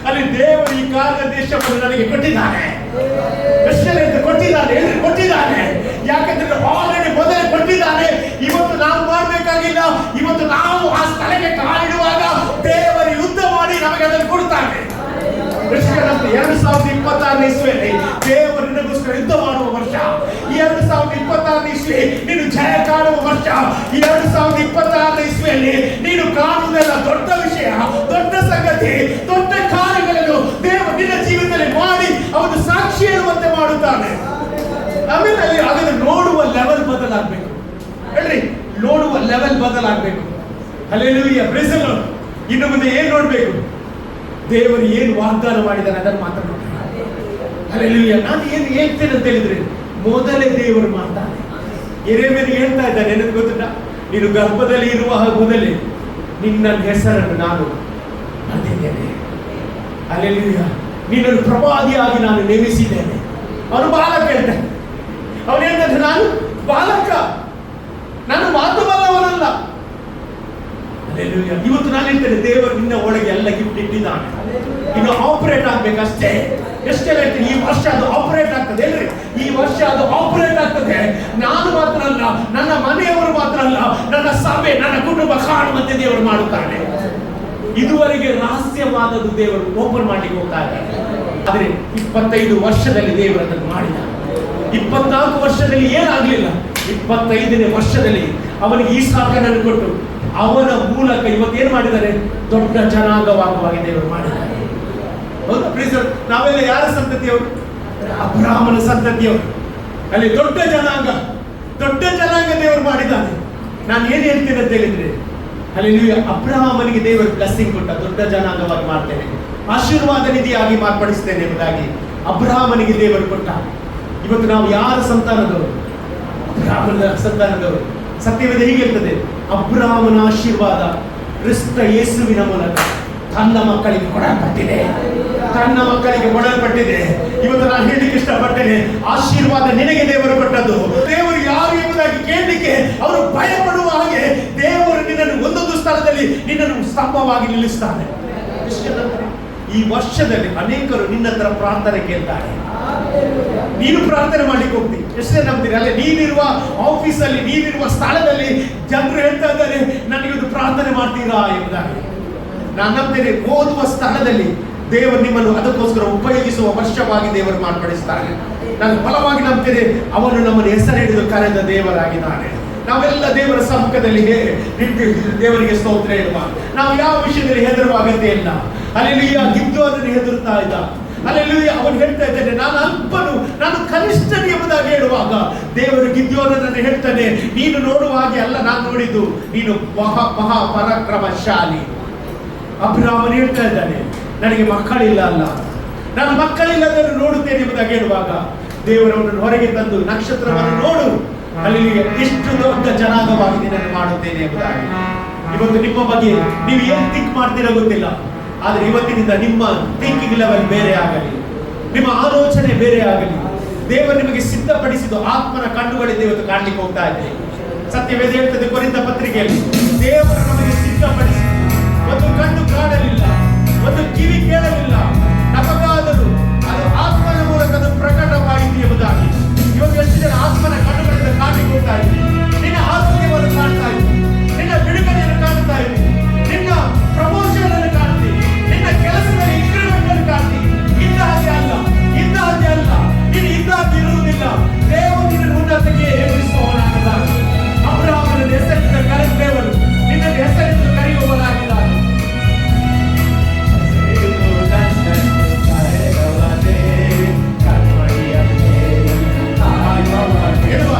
ಅಲ್ಲಿ ದೇವರು ಈ ಕಾನಾನ್ ದೇಶವನ್ನು ನನಗೆ ಕೊಟ್ಟಿದ್ದಾನೆ. ಕೊಟ್ಟಿದ್ದಾನೆ. ಯಾಕಂದ್ರೆ ಆಲ್ರೆಡಿ ಮೊದಲೇ ಕೊಟ್ಟಿದ್ದಾನೆ. ಇವತ್ತು ನಾವು ಮಾಡಬೇಕಾಗಿಲ್ಲ. ಇವತ್ತು ನಾವು ಆ ಸ್ಥಳಕ್ಕೆ ಕಾಲಿಡುವಾಗ ದೇವರು ಯುದ್ಧ ಮಾಡಿ ನಮಗೆ ಅದನ್ನು ಕೊಡ್ತಾನೆ. 2026 ಇಸ್ವಿಯಲ್ಲಿ ದೇವರು ನಿನಗೋಸ್ಕರ ಯುದ್ಧ ಮಾಡುವ ವರ್ಷ. 2026 ಇಸ್ವಿ ನೀನು ಜಯ ಕಾಣುವ ವರ್ಷ. 2026 ಇಸ್ವಿಯಲ್ಲಿ ನೀನು ಕಾಣುವುದೆಲ್ಲ ದೊಡ್ಡ ವಿಷಯ, ದೊಡ್ಡ ಸಂಗತಿ, ದೊಡ್ಡ ಕಾರ್ಯಗಳನ್ನು ದೇವರು ನಿನ್ನ ಜೀವಿತದಲ್ಲಿ ಮಾಡಿ ಅವನು ಸಾಕ್ಷಿ ಹೇಳುವಂತೆ ಮಾಡುತ್ತಾನೆ. ಆಮೇಲೆ ಅದನ್ನು ನೋಡುವ ಲೆವೆಲ್ ಬದಲಾಗಬೇಕು. ಹೇಳ್ರಿ, ನೋಡುವ ಲೆವೆಲ್ ಬದಲಾಗಬೇಕು. ಹಲ್ಲೆಲೂಯಾ. Praise the Lord. ಇನ್ನು ಮುಂದೆ ಏನ್ ನೋಡ್ಬೇಕು? ದೇವರು ಏನು ವಾಗ್ದಾನ ಮಾಡಿದಾನೆ ಅದನ್ನು ಮಾತ್ರ ನೋಡಿ. ಹಲ್ಲೆಲೂಯಾ. ನಾನು ಏನು ಹೇಳ್ತೇನೆ ಅಂತ ಹೇಳಿದ್ರೆ ಮೊದಲೇ ದೇವರು ಮಾಡ್ತಾನೆ. ಯೆರೆಮೀಯನಿಗೆ ಹೇಳ್ತಾ ಇದ್ದಾನೆ, ಏನಂತ ಗೊತ್ತುಂಟ? ನೀನು ಗರ್ಭದಲ್ಲಿ ಇರುವ ಮೊದಲೇ ನಿನ್ನ ಹೆಸರನ್ನು ನಾನು ಬರೆದಿದ್ದೇನೆ. ಹಲ್ಲೆಲೂಯಾ. ನಿನ್ನನ್ನು ಪ್ರವಾದಿಯಾಗಿ ನಾನು ನೇಮಿಸಿದ್ದೇನೆ. ಅವನು ಬಾಲಕ ಹೇಳ್ತಾನೆ. ಅವನು ಹೇಳ್ತಾನೆ, ನಾನು ಬಾಲಕ, ನಾನು ಮಾತು ಬಲ್ಲವನಲ್ಲ. ಹಲ್ಲೆಲೂಯಾ. ಇವತ್ತು ನಾನು ಹೇಳ್ತೇನೆ, ದೇವರು ನಿನ್ನ ಒಳಗೆ ಎಲ್ಲ ಗಿಫ್ಟ್ ಇಟ್ಟಿದ್ದಾನೆ. ಇನ್ನು ಆಪರೇಟ್ ಆಗ್ಬೇಕಷ್ಟೇ. ಎಷ್ಟೆಲ್ಲ ಹೇಳ್ತೀನಿ, ಈ ವರ್ಷ ಅದು ಆಪರೇಟ್ ಆಗ್ತದೆ. ಹೇಳ್ರಿ, ಈ ವರ್ಷ ಅದು ಆಪರೇಟ್ ಆಗ್ತದೆ. ನಾನು ಮಾತ್ರ ಅಲ್ಲ, ನನ್ನ ಮನೆಯವರು ಮಾತ್ರ ಅಲ್ಲ, ಸಭೆ, ನನ್ನ ಕುಟುಂಬ ಕಾಣುವಂತೆ ದೇವರು ಮಾಡುತ್ತಾನೆ. ಇದುವರೆಗೆ ರಹಸ್ಯವಾದದ್ದು ದೇವರು ಓಪನ್ ಮಾಡ್ಲಿಕ್ಕೆ ಹೋಗ್ತಾ ಇದ್ದಾರೆ. ಆದ್ರೆ 25 ವರ್ಷದಲ್ಲಿ ದೇವರನ್ನು ಮಾಡಿದ. 24 ವರ್ಷದಲ್ಲಿ ಏನಾಗ್ಲಿಲ್ಲ, 25ನೇ ವರ್ಷದಲ್ಲಿ ಅವನಿಗೆ ಈ ಸಾಕನನ್ನು ಕೊಟ್ಟು ಅವನ ಮೂಲಕ ಇವತ್ತೇನು ಮಾಡಿದ್ದಾರೆ, ದೊಡ್ಡ ಜನಾಂಗವಾಗುವಾಗಿ ದೇವರು ಮಾಡಿದ್ದಾರೆ. ಹೌದಾ ಪ್ಲೀಸ್? ನಾವೆಲ್ಲ ಯಾರ ಸಂತತಿಯವರು? ಅಬ್ರಹಾಮನ ಸಂತತಿಯವರು. ಅಲ್ಲಿ ದೊಡ್ಡ ಜನಾಂಗ ದೇವರು ಮಾಡಿದ್ದಾನೆ. ನಾನು ಏನ್ ಹೇಳ್ತೇನೆ ಅಂತ ಹೇಳಿದ್ರೆ, ಅಲ್ಲಿ ಅಬ್ರಹಾಮನಿಗೆ ದೇವರು ಬ್ಲೆಸ್ಸಿಂಗ್ ಕೊಟ್ಟ, ದೊಡ್ಡ ಜನಾಂಗವಾಗಿ ಮಾಡ್ತೇನೆ, ಆಶೀರ್ವಾದ ನಿಧಿಯಾಗಿ ಮಾರ್ಪಡಿಸ್ತೇನೆ ಎಂಬುದಾಗಿ ಅಬ್ರಹಾಮನಿಗೆ ದೇವರು ಕೊಟ್ಟ. ಇವತ್ತು ನಾವು ಯಾರ ಸಂತಾನದವರು? ಅಬ್ರಹಾಮನ ಸಂತಾನದವರು. ಸತ್ಯವೇದ ಹೀಗೆ ಹೇಳ್ತದೆ, ಅಬ್ರಹಾಮನ ಆಶೀರ್ವಾದ ಕ್ರಿಸ್ತ ಯೇಸುವಿನ ಮೂಲಕ ತನ್ನ ಮಕ್ಕಳಿಗೆ ಕೊಡಲ್ಪಟ್ಟಿದೆ. ಇವತ್ತು ನಾನು ಹೇಳಲಿಕ್ಕೆ ಇಷ್ಟಪಟ್ಟೇನೆ, ಆಶೀರ್ವಾದ ನಿನಗೆ ದೇವರು ಕೊಟ್ಟದ್ದು. ದೇವರು ಯಾರು ಎಂಬುದಾಗಿ ಕೇಳಲಿಕ್ಕೆ ಅವರು ಭಯ ಪಡುವ ಹಾಗೆ ದೇವರು ನಿನ್ನನ್ನು ಒಂದೊಂದು ಸ್ಥಳದಲ್ಲಿ ನಿನ್ನನ್ನು ಸ್ತಂಭವಾಗಿ ನಿಲ್ಲಿಸ್ತಾನೆ. ಈ ವರ್ಷದಲ್ಲಿ ಅನೇಕರು ನಿನ್ನ ಹತ್ರ ಪ್ರಾರ್ಥನೆ ಕೇಳ್ತಾರೆ. ನೀನು ಪ್ರಾರ್ಥನೆ ಮಾಡ್ಲಿಕ್ಕೆ ಹೋಗ್ತೀನಿ, ಎಷ್ಟೇ ನಂಬ್ತೀರಿ? ಅಲ್ಲೇ ನೀನಿರುವ ಆಫೀಸಲ್ಲಿ, ನೀನಿರುವ ಸ್ಥಳದಲ್ಲಿ ಜನರು ಹೇಳ್ತಾ ಇದ್ದಾರೆ, ನನಗೆ ಪ್ರಾರ್ಥನೆ ಮಾಡ್ತೀರಾ ಎಂಬುದಾಗಿ. ನಾನು ನಂಬ್ತೇನೆ, ಓದುವ ಸ್ಥಳದಲ್ಲಿ ದೇವರು ನಿಮ್ಮನ್ನು ಅದಕ್ಕೋಸ್ಕರ ಉಪಯೋಗಿಸುವ ವರ್ಷವಾಗಿ ದೇವರು ಮಾರ್ಪಡಿಸ್ತಾನೆ. ನಾನು ಬಲವಾಗಿ ನಂಬ್ತೇನೆ, ಅವನು ನಮ್ಮನ್ನು ಹೆಸರು ಹಿಡಿದು ಕರೆದ ದೇವರಾಗಿದ್ದಾನೆ. ನಾವೆಲ್ಲ ದೇವರ ಸಮ್ಮುಖದಲ್ಲಿ ದೇವರಿಗೆ ಸ್ತೋತ್ರ ಹೇಳುವ. ನಾವು ಯಾವ ವಿಷಯದಲ್ಲಿ ಹೆದರುವ ಅಗತ್ಯ ಇಲ್ಲ. ಅಲ್ಲೆಲ್ಲೂಯ್ಯ, ಗಿದ್ಯೋನನ್ನು ಹೆದರುತ್ತಾ ಇದ್ದ. ಅಲ್ಲೆಲ್ಲೂಯ್ಯ, ಅವನು ಹೇಳ್ತಾ ಇದ್ದಾನೆ, ನಾನು ಅಲ್ಪನು, ನಾನು ಕನಿಷ್ಠನು ಎಂಬುದಾಗಿ ಹೇಳುವಾಗ ದೇವರು ಗಿದ್ಯೋನನ್ನು ಹೇಳ್ತಾನೆ, ನೀನು ನೋಡುವ ಹಾಗೆ ಅಲ್ಲ ನಾನು ನೋಡಿದ್ದು, ನೀನು ಮಹಾ ಪರಾಕ್ರಮಶಾಲಿ. ಅಬ್ರಹಾಮನು ಹೇಳ್ತಾ ಇದ್ದಾನೆ, ನನಗೆ ಮಕ್ಕಳಿಲ್ಲ ಅಲ್ಲ, ನಾನು ಮಕ್ಕಳಿಲ್ಲದನ್ನು ನೋಡುತ್ತೇನೆ ಎಂಬುದಾಗಿ ಹೇಳುವಾಗ ದೇವರವನನ್ನು ಹೊರಗೆ ತಂದು ನಕ್ಷತ್ರವನ್ನು ನೋಡು, ಅಲ್ಲಿ ಎಷ್ಟು ದೊಡ್ಡ ಜನಾಂಗವಾಗಿ ನಿನ್ನನ್ನು ಮಾಡುತ್ತೇನೆ ಎಂಬುದಾಗಿ. ಇವತ್ತು ನಿಮ್ಮ ಬಗ್ಗೆ ನೀವು ಏನು ಥಿಂಕ್ ಮಾಡ್ತೀರೋ ಗೊತ್ತಿಲ್ಲ, ಆದ್ರೆ ಇವತ್ತಿನಿಂದ ನಿಮ್ಮ ಥಿಂಕಿಂಗ್ ಲೆವೆಲ್ ಬೇರೆ ಆಗಲಿ, ನಿಮ್ಮ ಆಲೋಚನೆ ಬೇರೆ ಆಗಲಿ. ದೇವರು ನಿಮಗೆ ಸಿದ್ಧಪಡಿಸಿದ ಆತ್ಮನ ಕಣ್ಣುಗಳಿಂದ ಇವತ್ತು ಕಾಣಲಿಕ್ಕೆ ಹೋಗ್ತಾ ಇದೆ. ಸತ್ಯವೇದ ಹೇಳ್ತದೆ ಕೊರಿಂಥ ಪತ್ರಿಕೆಯಲ್ಲಿ, ದೇವರು ನಮಗೆ ಸಿದ್ಧಪಡಿಸಿ ಒಂದು ಕಣ್ಣು ಕಾಣಲಿಲ್ಲ, ಒಂದು ಕಿವಿ ಕೇಳಲಿಲ್ಲ, ನಮಗಾದರೂ ಅದು ಆತ್ಮನ ಮೂಲಕ ಅದು ಪ್ರಕಟವಾಯಿತು ಎಂಬುದಾಗಿ. ಇವತ್ತು ಎಷ್ಟು ಜನ ಆತ್ಮನ ಕಣ್ಣುಗಳಿಂದ ಕಾಣಲಿಕ್ಕೆ ಹೋಗ್ತಾ ಇದ್ದೀವಿ. ನಿನ್ನ ಆರೋಗ್ಯವನ್ನು ಕಾಣ್ತಾ ಇದ್ದೀವಿ, ನಿನ್ನ ಬಿಡುಗಡೆಯನ್ನು ಕಾಣ್ತಾ ಇದ್ದೀವಿ, ನಿನ್ನ ಪ್ರಮೋಷನ್ ಅನ್ನು ಕಾಣ್ತೀವಿ, ನಿನ್ನ ಕೆಲಸದಲ್ಲಿ ಇಂಕ್ರಿಮೆಂಟ್ ಅನ್ನು ಕಾಣ್ತೀವಿ. ಇದ್ದ ಹಾಗೆ ಅಲ್ಲ, ನೀನು ಇದ್ದ ಹಾಗೆ ಇರುವುದಿಲ್ಲ. ದೇವರು ನಿನ್ನ ಉನ್ನತಿಗೆ ಎದುರಿಸುವವನಾಗಿದ್ದಾನೆ. ಅಬ್ರಹಾಮನ ಹೆಸರಿನಿಂದ ಕರೆದ ದೇವರು ನಿನ್ನನ್ನು ಹೆಸರಿನಿಂದ ಕರೆಯುವವನಾಗಿದ್ದಾನೆ. ಹೇಳುವ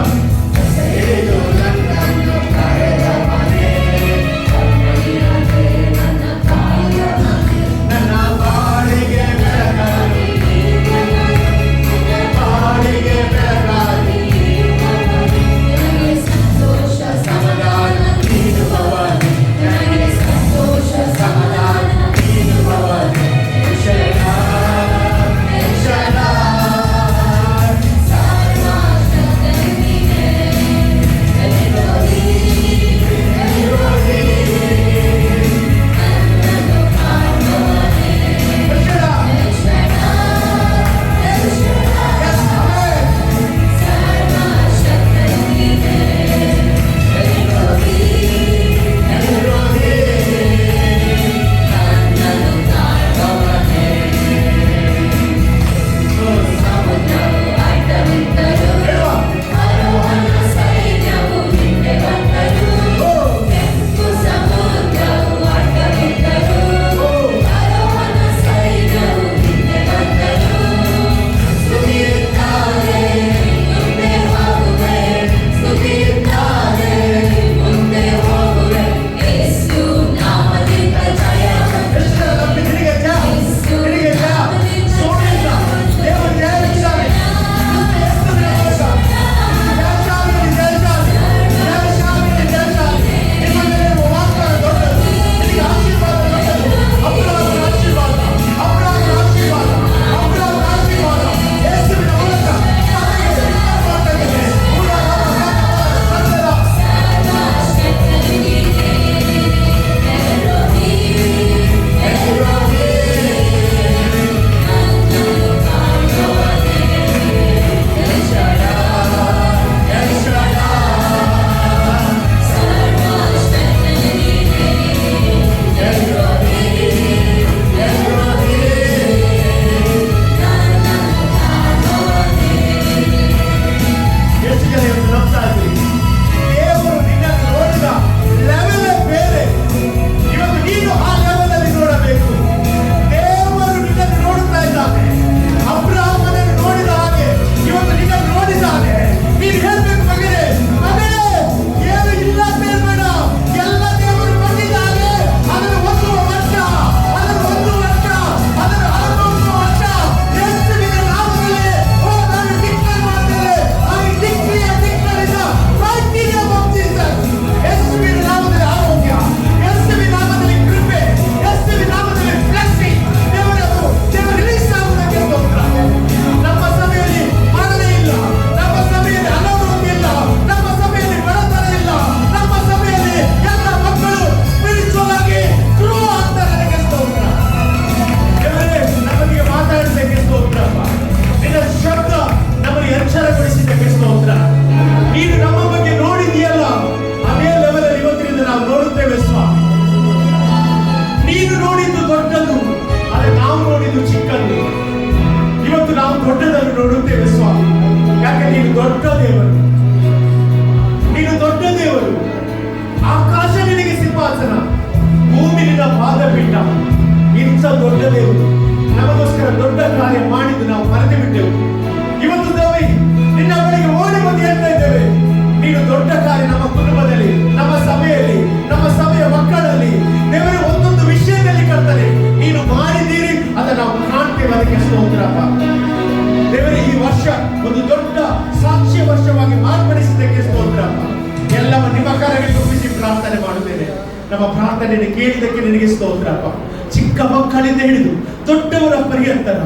ಪ್ರಾರ್ಥನೆ ಮಾಡುತ್ತೇನೆ. ನಮ್ಮ ಪ್ರಾರ್ಥನೆಯನ್ನು ಕೇಳಿದಕ್ಕೆ ನಿನಗೆ ಸ್ತೋತ್ರಪ್ಪ. ಚಿಕ್ಕ ಮಕ್ಕಳಿಂದ ಹಿಡಿದು ದೊಡ್ಡವರ ಪರ್ಯಂತರ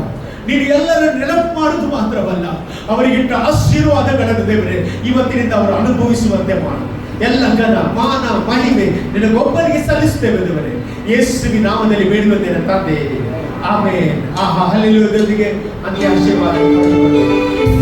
ನೀನು ಎಲ್ಲರನ್ನು ನೆನಪು ಮಾಡುವುದು ಮಾತ್ರವಲ್ಲ, ಅವರಿಗಿಟ್ಟ ಆಶೀರ್ವಾದಗಳನ್ನು ದೇವರೇ ಇವತ್ತಿನಿಂದ ಅವರು ಅನುಭವಿಸುವಂತೆ ಮಾಡು. ಎಲ್ಲ ಘನ ಮಾನ ಮಹಿಮೆ ನಿನಗೊಬ್ಬರಿಗೆ ಸಲ್ಲಿಸುತ್ತೇವೆ ದೇವರೇ, ಯೇಸುವಿನ ನಾಮದಲ್ಲಿ ಬೇಡುತ್ತೇನೆ ತಂದೆ, ಆಮೇನ್. ಆಹಾ, ಹಲ್ಲೆಲೂಯಾ. ದೇವರಿಗೆ ಅಂತ್ಯ ಆಶೀರ್ವಾದ.